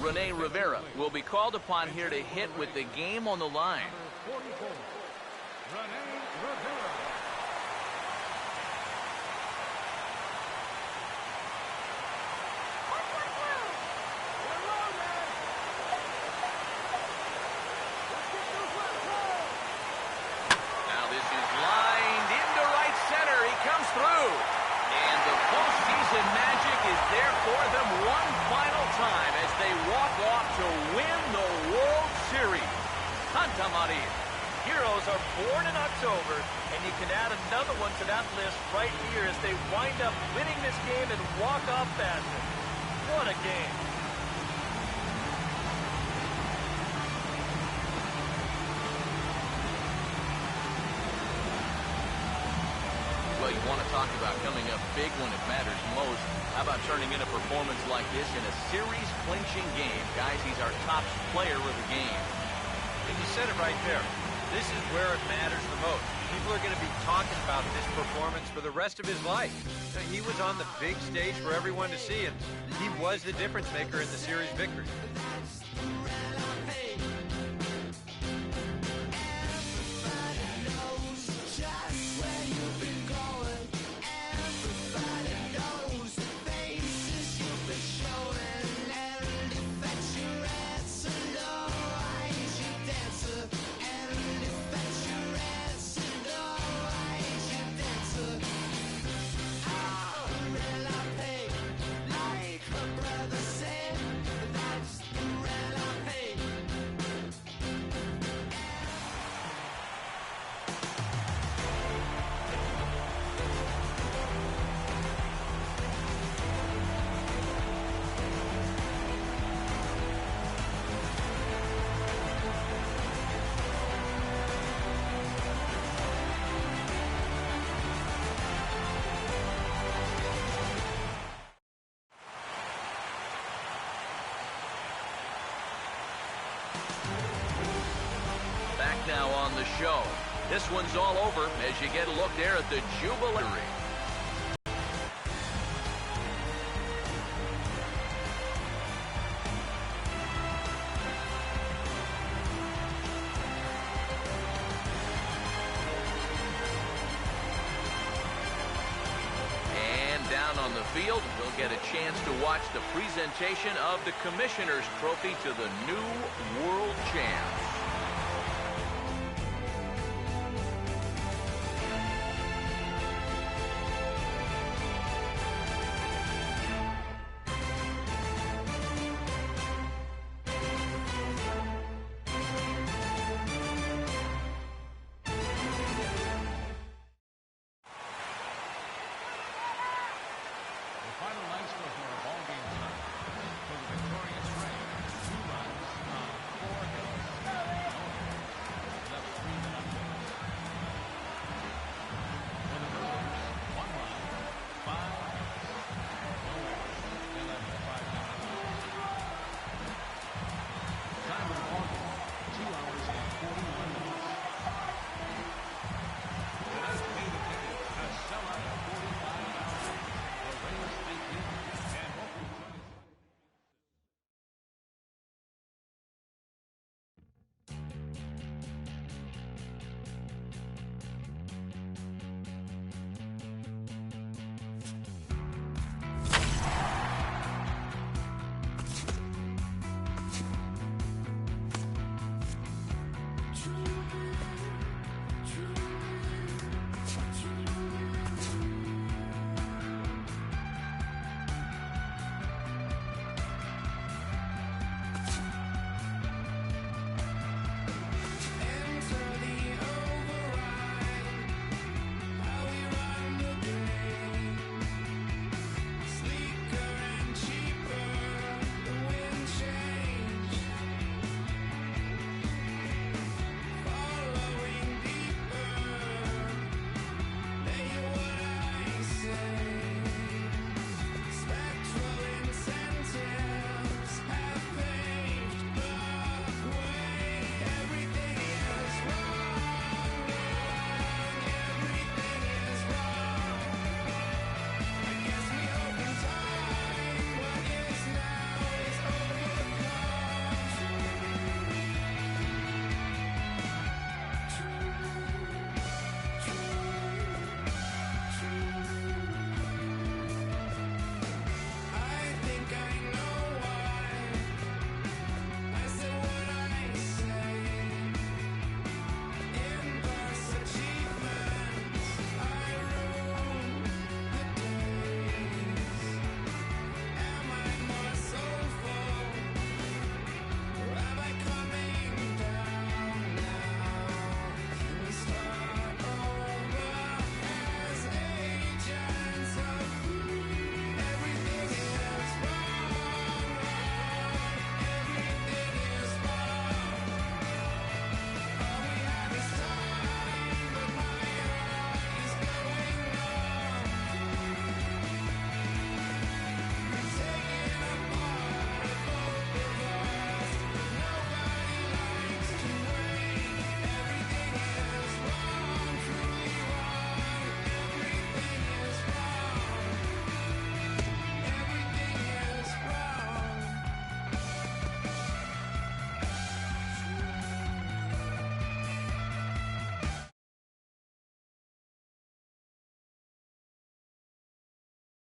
Rene Rivera will be called upon here to hit with the game on the line. Number 44, Rene Rivera. Now this is lined into right center. He comes through. And the postseason magic is there for them one final time as they walk off to win the World Series. Santa Maria. Heroes are born in October, and you can add another one to that list right here as they wind up winning this game in walk-off fashion. What a game. Well, you want to talk about coming up big when it matters most. How about turning in a performance like this in a series-clinching game? Guys, he's our top player of the game. And you said it right there. This is where it matters the most. People are going to be talking about this performance for the rest of his life. He was on the big stage for everyone to see, and he was the difference maker in the series victory. Back now on the show. This one's all over as you get a look there at the Jubilee. And down on the field, we'll get a chance to watch the presentation of the Commissioner's Trophy to the new World Champs.